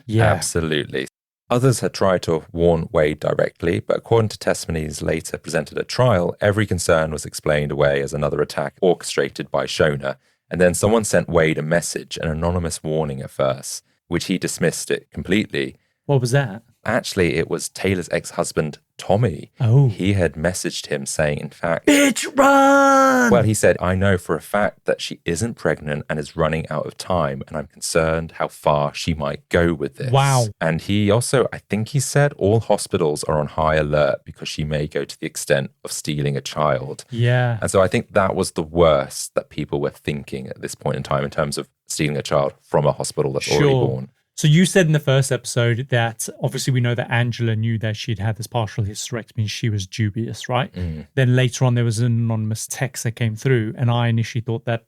Yeah, absolutely. Others had tried to warn Wade directly, but according to testimonies later presented at trial, every concern was explained away as another attack orchestrated by Shona. And then someone sent Wade a message, an anonymous warning at first, which he dismissed it completely. What was that? Actually, it was Taylor's ex-husband, Tommy. Oh. He had messaged him saying, in fact... Bitch, run! Well, he said, I know for a fact that she isn't pregnant and is running out of time, and I'm concerned how far she might go with this. Wow. And he also, I think he said, all hospitals are on high alert because she may go to the extent of stealing a child. Yeah. And so I think that was the worst that people were thinking at this point in time in terms of stealing a child from a hospital that's already born. So you said in the first episode that obviously we know that Angela knew that she'd had this partial hysterectomy and she was dubious, right? Then later on there was an anonymous text that came through, and I initially thought that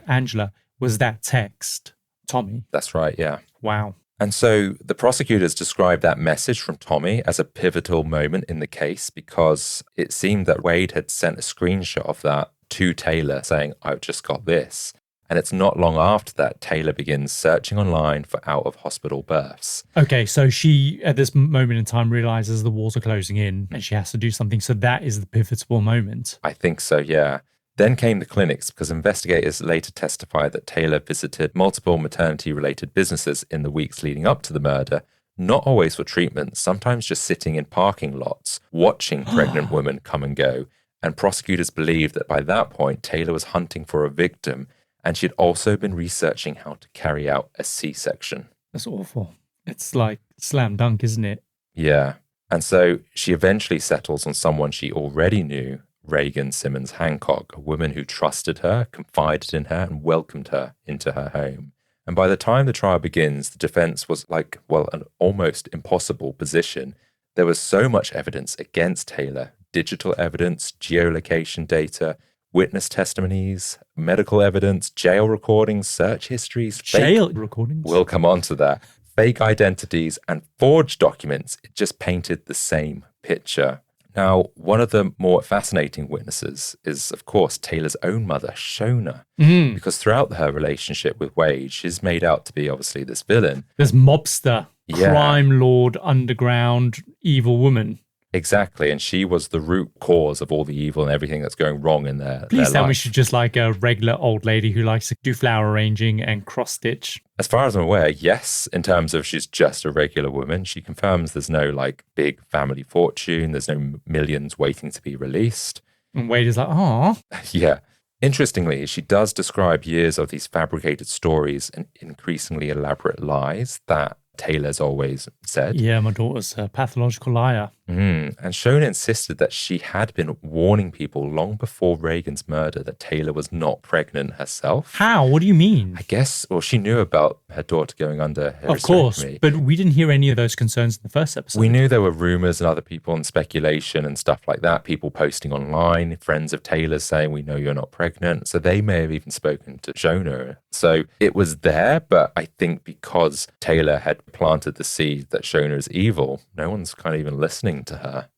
Angela. Was that text Tommy? That's right, yeah. Wow. And so the prosecutors described that message from Tommy as a pivotal moment in the case because it seemed that Wade had sent a screenshot of that to Taylor saying, I've just got this. And it's not long after that Taylor begins searching online for out-of-hospital births. Okay, so she, at this moment in time, realizes the walls are closing in and she has to do something. So that is the pivotal moment. I think so, yeah. Then came the clinics because investigators later testified that Taylor visited multiple maternity-related businesses in the weeks leading up to the murder, not always for treatment, sometimes just sitting in parking lots, watching pregnant women come and go. And prosecutors believed that by that point, Taylor was hunting for a victim, and she'd also been researching how to carry out a C-section. That's awful. It's like slam dunk, isn't it? Yeah. And so she eventually settles on someone she already knew, Reagan Simmons Hancock, a woman who trusted her, confided in her, and welcomed her into her home. And by the time the trial begins, the defense was like, well, an almost impossible position. There was so much evidence against Taylor, digital evidence, geolocation data, witness testimonies, medical evidence, jail recordings, search histories. Jail recordings? We'll come on to that. Fake identities and forged documents. It just painted the same picture. Now, one of the more fascinating witnesses is, of course, Taylor's own mother, Shona, because throughout her relationship with Wade, she's made out to be obviously this villain. This mobster, crime lord, underground, evil woman. Exactly, and she was the root cause of all the evil and everything that's going wrong in their Please tell life. me she's just like a regular old lady who likes to do flower arranging and cross-stitch. As far as I'm aware, yes, in terms of she's just a regular woman. She confirms there's no like big family fortune, there's no millions waiting to be released. And Wade is like, oh. Yeah. Interestingly, she does describe years of these fabricated stories and increasingly elaborate lies that Taylor's always said. Yeah, my daughter's a pathological liar. And Shona insisted that she had been warning people long before Reagan's murder that Taylor was not pregnant herself. How? What do you mean? I guess, well, she knew about her daughter going under her Of course, hysterectomy. but we didn't hear any of those concerns in the first episode. We knew there were rumors and other people and speculation and stuff like that, people posting online, friends of Taylor's saying, we know you're not pregnant. So they may have even spoken to Shona. So it was there, but I think because Taylor had planted the seed that Shona is evil, no one's kind of even listening to her.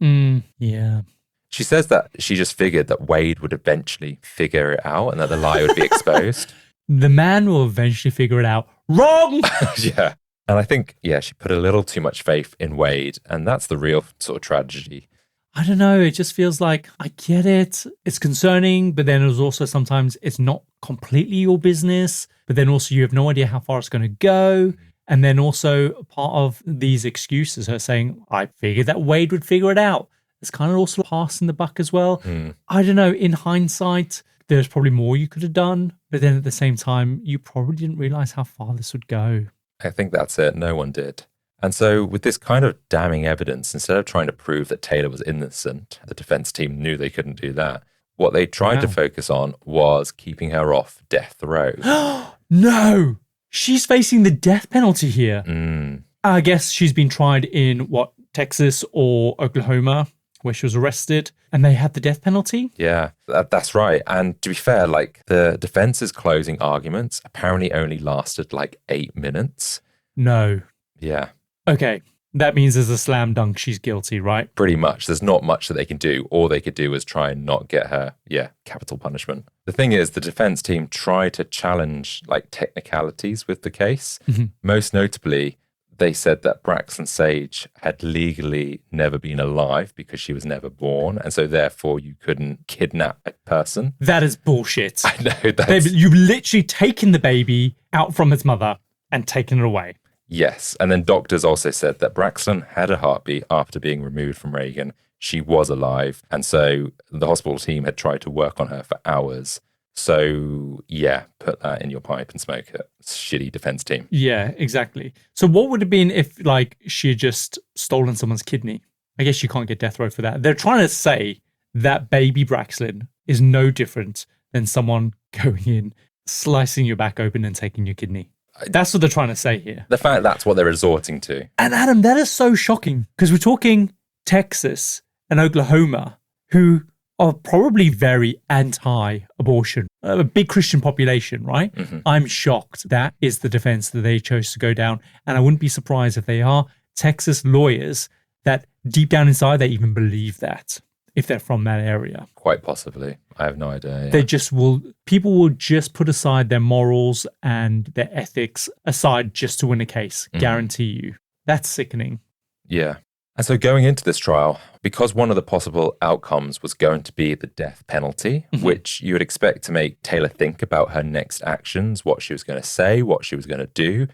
Yeah. She says that she just figured that Wade would eventually figure it out and that the lie would be exposed. The man will eventually figure it out. Wrong! Yeah. And I think, she put a little too much faith in Wade, and that's the real sort of tragedy. I don't know. It just feels like I get it. It's concerning, but then it was also sometimes it's not completely your business, but then also you have no idea how far it's going to go. And then also part of these excuses, her saying, I figured that Wade would figure it out. It's kind of also passing the buck as well. I don't know. In hindsight, there's probably more you could have done. But then at the same time, you probably didn't realize how far this would go. I think that's it. No one did. And so with this kind of damning evidence, instead of trying to prove that Taylor was innocent, the defense team knew they couldn't do that. What they tried to focus on was keeping her off death row. No! She's facing the death penalty here. I guess she's been tried in, Texas or Oklahoma, where she was arrested, and they had the death penalty? Yeah, that's right. And to be fair, the defense's closing arguments apparently only lasted 8 minutes. No. Yeah. Okay, that means there's a slam dunk she's guilty, right? Pretty much. There's not much that they can do. All they could do was try and not get her, capital punishment. The thing is, the defense team tried to challenge technicalities with the case. Most notably, they said that Braxlynn Sage had legally never been alive because she was never born. And so therefore you couldn't kidnap a person. That is bullshit. I know. You've literally taken the baby out from its mother and taken it away. Yes. And then doctors also said that Braxlynn had a heartbeat after being removed from Reagan. She was alive. And so the hospital team had tried to work on her for hours. So, put that in your pipe and smoke it. Shitty defense team. Yeah, exactly. So what would it have been if, she had just stolen someone's kidney? I guess you can't get death row for that. They're trying to say that baby Braxlynn is no different than someone going in, slicing your back open and taking your kidney. That's what they're trying to say here. The fact that's what they're resorting to. And Adam, that is so shocking because we're talking Texas and Oklahoma, who are probably very anti-abortion, a big Christian population, right? I'm shocked that is the defense that they chose to go down. And I wouldn't be surprised if they are Texas lawyers that deep down inside, they even believe that if they're from that area. Quite possibly. I have no idea. They people will just put aside their morals and their ethics aside just to win a case. Guarantee you. That's sickening. Yeah. And so going into this trial, because one of the possible outcomes was going to be the death penalty, which you would expect to make Taylor think about her next actions, what she was going to say, what she was going to do,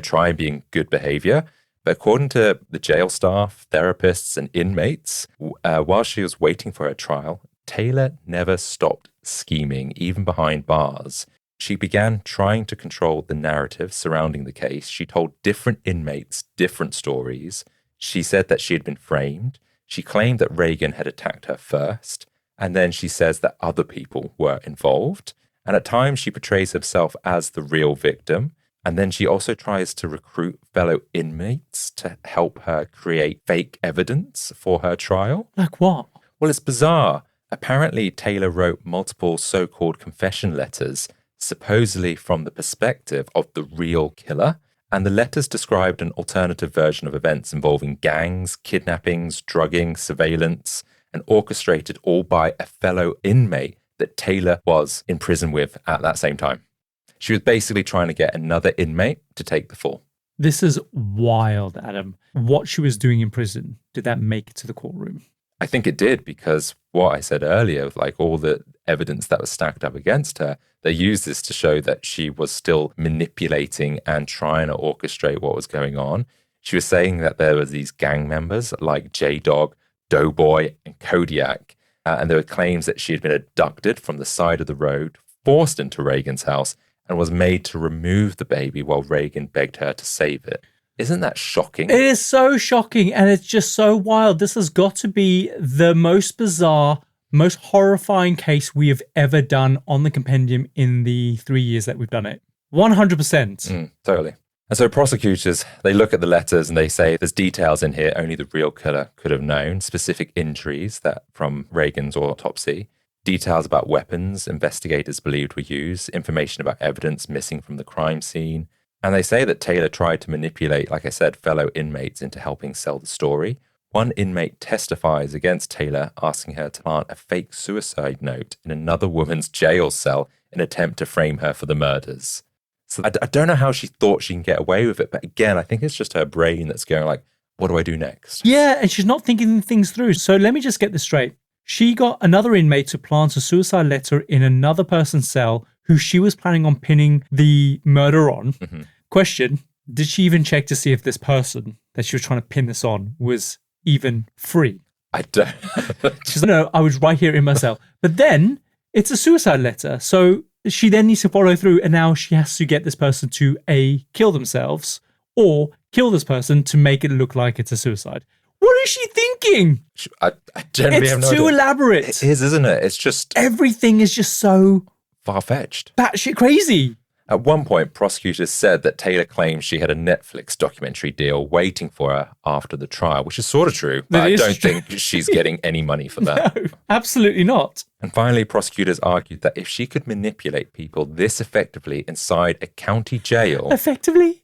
try and be in good behavior. But according to the jail staff, therapists, and inmates, while she was waiting for her trial, Taylor never stopped scheming, even behind bars. She began trying to control the narrative surrounding the case. She told different inmates different stories. She said that she had been framed. She claimed that Reagan had attacked her first. And then she says that other people were involved. And at times she portrays herself as the real victim. And then she also tries to recruit fellow inmates to help her create fake evidence for her trial. Like what? Well, it's bizarre. Apparently, Taylor wrote multiple so-called confession letters, supposedly from the perspective of the real killer. And the letters described an alternative version of events involving gangs, kidnappings, drugging, surveillance, and orchestrated all by a fellow inmate that Taylor was in prison with at that same time. She was basically trying to get another inmate to take the fall. This is wild, Adam. What she was doing in prison, did that make it to the courtroom? I think it did, because what I said earlier, all the evidence that was stacked up against her, they used this to show that she was still manipulating and trying to orchestrate what was going on. She was saying that there were these gang members like J-Dog, Doughboy, and Kodiak, and there were claims that she had been abducted from the side of the road, forced into Reagan's house, and was made to remove the baby while Reagan begged her to save it. Isn't that shocking? It is so shocking, and it's just so wild. This has got to be the most bizarre, most horrifying case we have ever done on the compendium in the 3 years that we've done it. 100%. Totally. And so prosecutors, they look at the letters and they say there's details in here only the real killer could have known, specific injuries that from Reagan's autopsy, details about weapons investigators believed were used, information about evidence missing from the crime scene. And they say that Taylor tried to manipulate, like I said, fellow inmates into helping sell the story. One inmate testifies against Taylor, asking her to plant a fake suicide note in another woman's jail cell in an attempt to frame her for the murders. So I don't know how she thought she can get away with it. But again, I think it's just her brain that's going what do I do next? Yeah, and she's not thinking things through. So let me just get this straight. She got another inmate to plant a suicide letter in another person's cell who she was planning on pinning the murder on. Mm-hmm. Question, did she even check to see if this person that she was trying to pin this on was even free? I don't. She's like, no, I was right here in my cell. But then it's a suicide letter. So she then needs to follow through, and now she has to get this person to A, kill themselves, or kill this person to make it look like it's a suicide. What is she thinking? I generally have no It's too idea. elaborate. It is, isn't it? It's just Everything is just so far-fetched. batshit crazy. At one point, prosecutors said that Taylor claimed she had a Netflix documentary deal waiting for her after the trial, which is sort of true, but That I is don't true. think she's getting any money for that. No, absolutely not. And finally, prosecutors argued that if she could manipulate people this effectively inside a county jail, Effectively?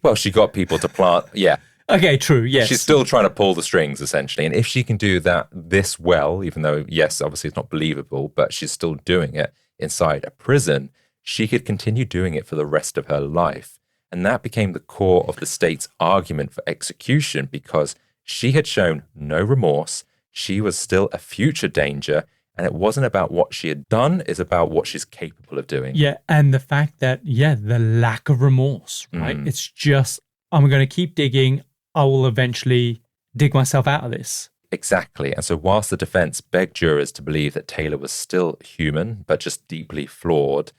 well, she got people to plant, yeah. Okay, true, yes. She's still trying to pull the strings, essentially. And if she can do that this well, even though, yes, obviously it's not believable, but she's still doing it inside a prison, she could continue doing it for the rest of her life. And that became the core of the state's argument for execution because she had shown no remorse. She was still a future danger. And it wasn't about what she had done, it's about what she's capable of doing. Yeah, and the fact that, the lack of remorse, right? It's just, I'm going to keep digging. I will eventually dig myself out of this. Exactly. And so whilst the defense begged jurors to believe that Taylor was still human, but just deeply flawed,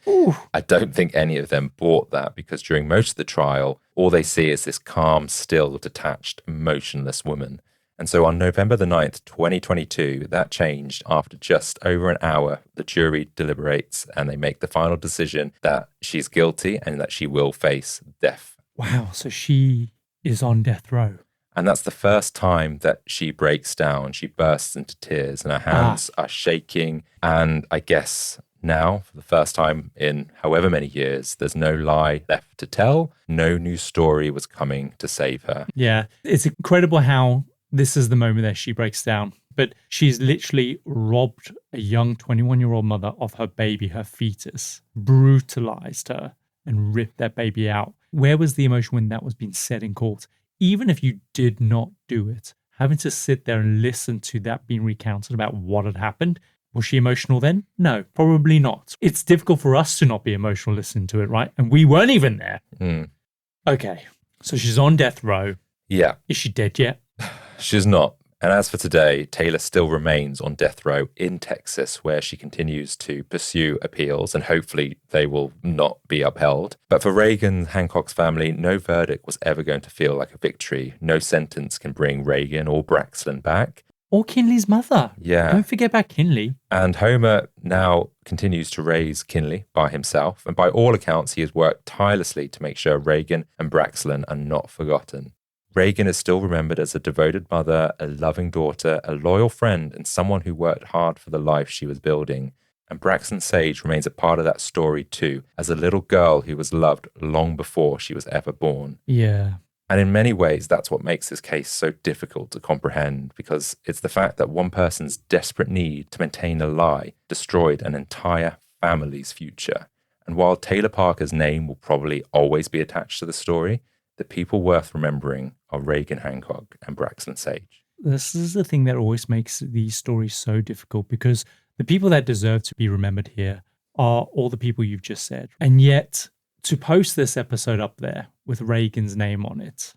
I don't think any of them bought that because during most of the trial, all they see is this calm, still, detached, emotionless woman. And so on November the 9th, 2022, that changed after just over an hour. The jury deliberates and they make the final decision that she's guilty and that she will face death. Wow, so she is on death row. And that's the first time that she breaks down. She bursts into tears and her hands are shaking. And I guess now, for the first time in however many years, there's no lie left to tell. No new story was coming to save her. Yeah, it's incredible how this is the moment that she breaks down. But she's literally robbed a young 21-year-old mother of her baby, her fetus, brutalized her and ripped that baby out. Where was the emotion when that was being said in court? Even if you did not do it, having to sit there and listen to that being recounted about what had happened, was she emotional then? No, probably not. It's difficult for us to not be emotional listening to it, right? And we weren't even there. Okay, so she's on death row. Yeah. Is she dead yet? She's not. And as for today, Taylor still remains on death row in Texas, where she continues to pursue appeals, and hopefully they will not be upheld. But for Reagan Hancock's family, no verdict was ever going to feel like a victory. No sentence can bring Reagan or Braxlynn back. Or Kinley's mother. Yeah. Don't forget about Kinley. And Homer now continues to raise Kinley by himself. And by all accounts, he has worked tirelessly to make sure Reagan and Braxlynn are not forgotten. Reagan is still remembered as a devoted mother, a loving daughter, a loyal friend, and someone who worked hard for the life she was building. And Braxlynn Sage remains a part of that story too, as a little girl who was loved long before she was ever born. Yeah. And in many ways, that's what makes this case so difficult to comprehend, because it's the fact that one person's desperate need to maintain a lie destroyed an entire family's future. And while Taylor Parker's name will probably always be attached to the story, the people worth remembering are Reagan Hancock and Braxlynn Sage. This is the thing that always makes these stories so difficult, because the people that deserve to be remembered here are all the people you've just said. And yet, to post this episode up there with Reagan's name on it,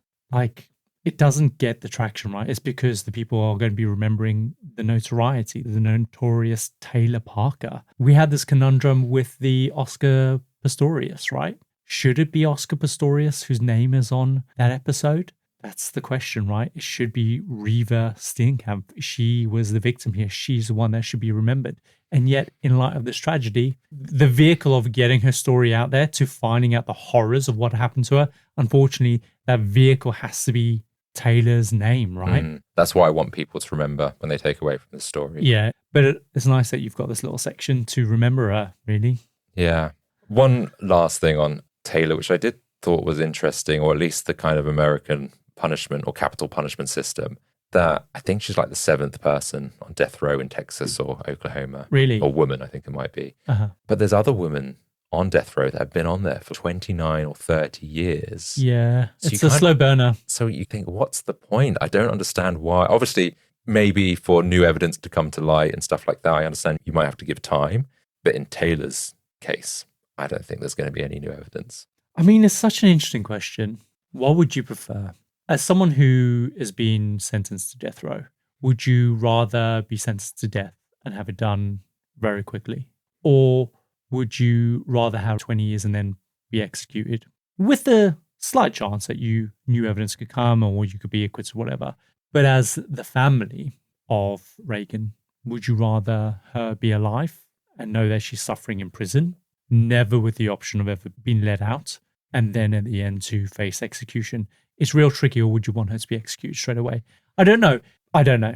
it doesn't get the traction, right? It's because the people are going to be remembering the notoriety, the notorious Taylor Parker. We had this conundrum with the Oscar Pistorius, right? Should it be Oscar Pistorius whose name is on that episode? That's the question, right? It should be Reva Steenkamp. She was the victim here. She's the one that should be remembered. And yet, in light of this tragedy, the vehicle of getting her story out there to finding out the horrors of what happened to her, unfortunately, that vehicle has to be Taylor's name, right? That's what I want people to remember when they take away from the story. Yeah, but it's nice that you've got this little section to remember her, really. Yeah. One last thing on Taylor, which I did thought was interesting, or at least the kind of American punishment or capital punishment system, that I think she's like the 7th person on death row in Texas or Oklahoma. Really? Or woman, I think it might be. Uh-huh. But there's other women on death row that have been on there for 29 or 30 years. Yeah, So it's a slow burner. So you think, what's the point? I don't understand why. Obviously, maybe for new evidence to come to light and stuff like that, I understand you might have to give time. But in Taylor's case, I don't think there's going to be any new evidence. I mean, it's such an interesting question. What would you prefer? As someone who has been sentenced to death row, would you rather be sentenced to death and have it done very quickly? Or would you rather have 20 years and then be executed with the slight chance that new evidence could come or you could be acquitted or whatever? But as the family of Reagan, would you rather her be alive and know that she's suffering in prison, never with the option of ever being let out, and then at the end to face execution? It's real tricky. Or would you want her to be executed straight away? I don't know. I don't know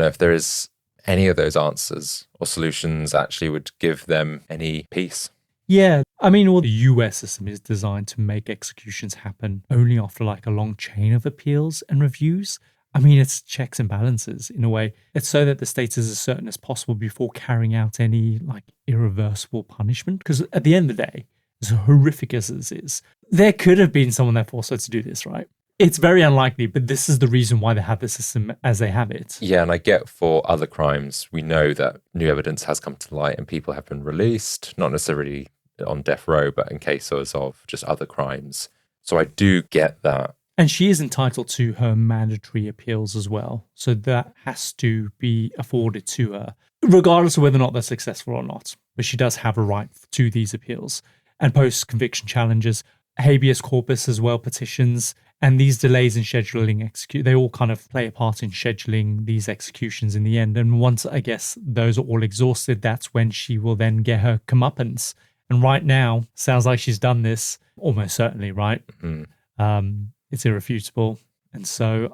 if there is any of those answers or solutions actually would give them any peace. Yeah. I mean, the US system is designed to make executions happen only after like a long chain of appeals and reviews. I mean, it's checks and balances in a way. It's so that the state is as certain as possible before carrying out any like irreversible punishment. Because at the end of the day, as horrific as this is, there could have been someone that forced her to do this, right? It's very unlikely, but this is the reason why they have the system as they have it. Yeah, and I get for other crimes, we know that new evidence has come to light and people have been released, not necessarily on death row, but in cases of just other crimes. So I do get that. And she is entitled to her mandatory appeals as well. So that has to be afforded to her, regardless of whether or not they're successful or not. But she does have a right to these appeals and post-conviction challenges, habeas corpus as well, petitions. And these delays in scheduling they all kind of play a part in scheduling these executions in the end. And once, I guess, those are all exhausted, that's when she will then get her comeuppance. And right now, sounds like she's done this almost certainly, right? Mm-hmm. It's irrefutable. And so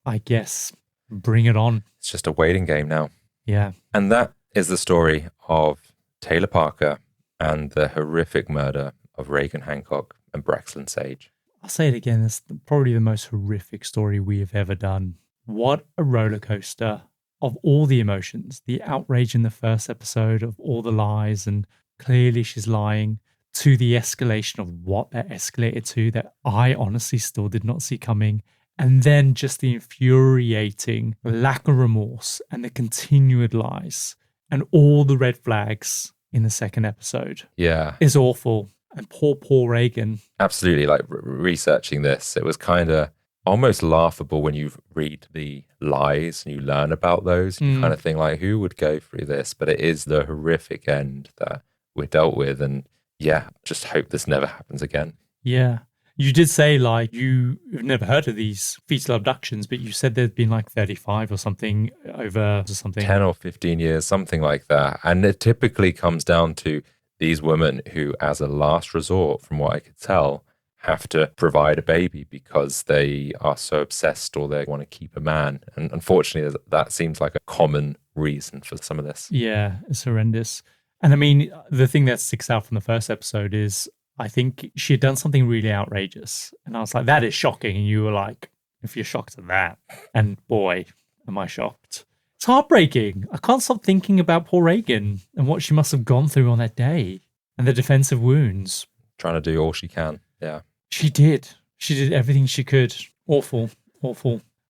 I guess bring it on. It's just a waiting game now. Yeah. And that is the story of Taylor Parker and the horrific murder of Reagan Hancock and Braxlynn Sage. I'll say it again, it's probably the most horrific story we have ever done. What a roller coaster of all the emotions, the outrage in the first episode of all the lies and clearly she's lying, to the escalation of what that escalated to that I honestly still did not see coming. And then just the infuriating lack of remorse and the continued lies and all the red flags in the second episode. Yeah. Is awful. And poor Reagan. Absolutely. Like researching this, it was kind of almost laughable when you read the lies and you learn about those. You kind of think like, who would go through this? But it is the horrific end that we're dealt with. And yeah, just hope this never happens again. Yeah. You did say like you've never heard of these fetal abductions, but you said there'd been like 35 or something over something. 10 or 15 years, something like that. And it typically comes down to these women who, as a last resort, from what I could tell, have to provide a baby because they are so obsessed or they want to keep a man. And unfortunately, that seems like a common reason for some of this. Yeah, it's horrendous. And I mean, the thing that sticks out from the first episode is I think she had done something really outrageous. And I was like, that is shocking. And you were like, if you're shocked at that. And boy, am I shocked. It's heartbreaking. I can't stop thinking about poor Reagan and what she must have gone through on that day and the defensive wounds. Trying to do all she can. Yeah. She did. She did everything she could. Awful.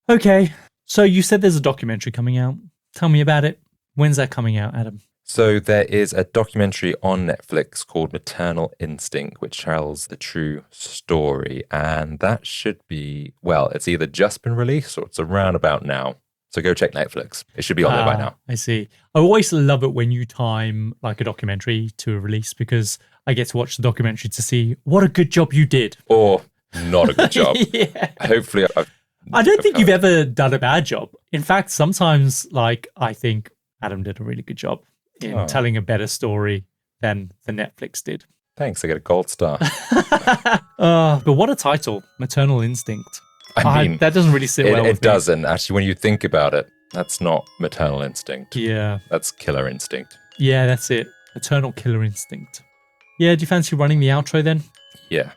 Okay. So you said there's a documentary coming out. Tell me about it. When's that coming out, Adam? So there is a documentary on Netflix called Maternal Instinct, which tells the true story. And that should be, well, it's either just been released or it's around about now. So go check Netflix. It should be on there by now. I see. I always love it when you time like a documentary to a release because I get to watch the documentary to see what a good job you did. Or not a good job. Yeah. Hopefully. I don't think you've ever done a bad job. In fact, sometimes like I think Adam did a really good job in telling a better story than the Netflix did. Thanks. I get a gold star. But what a title, Maternal Instinct. I mean, that doesn't really sit well with me. It doesn't. Actually, when you think about it, that's not maternal instinct. Yeah. That's killer instinct. Yeah, that's it. Maternal killer instinct. Yeah, do you fancy running the outro then? Yeah.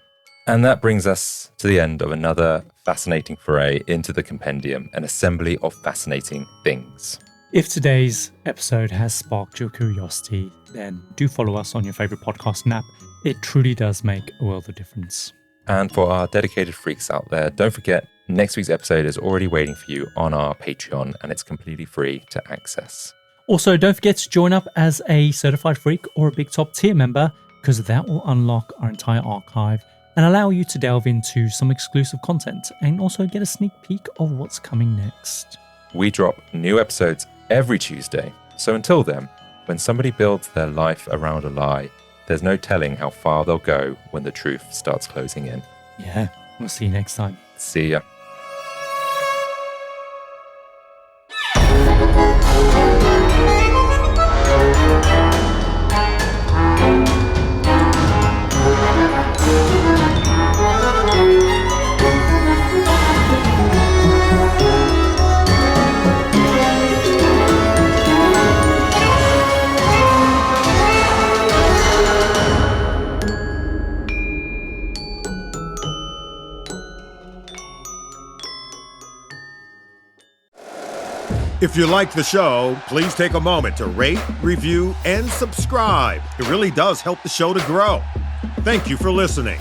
And that brings us to the end of another fascinating foray into the compendium, an assembly of fascinating things. If today's episode has sparked your curiosity, then do follow us on your favorite podcast app. It truly does make a world of difference. And for our dedicated freaks out there, don't forget, next week's episode is already waiting for you on our Patreon, and it's completely free to access. Also, don't forget to join up as a certified freak or a big top tier member, because that will unlock our entire archive and allow you to delve into some exclusive content and also get a sneak peek of what's coming next. We drop new episodes every Tuesday, so until then, when somebody builds their life around a lie, there's no telling how far they'll go when the truth starts closing in. Yeah, we'll see you next time. See ya. If you like the show, please take a moment to rate, review, and subscribe. It really does help the show to grow. Thank you for listening.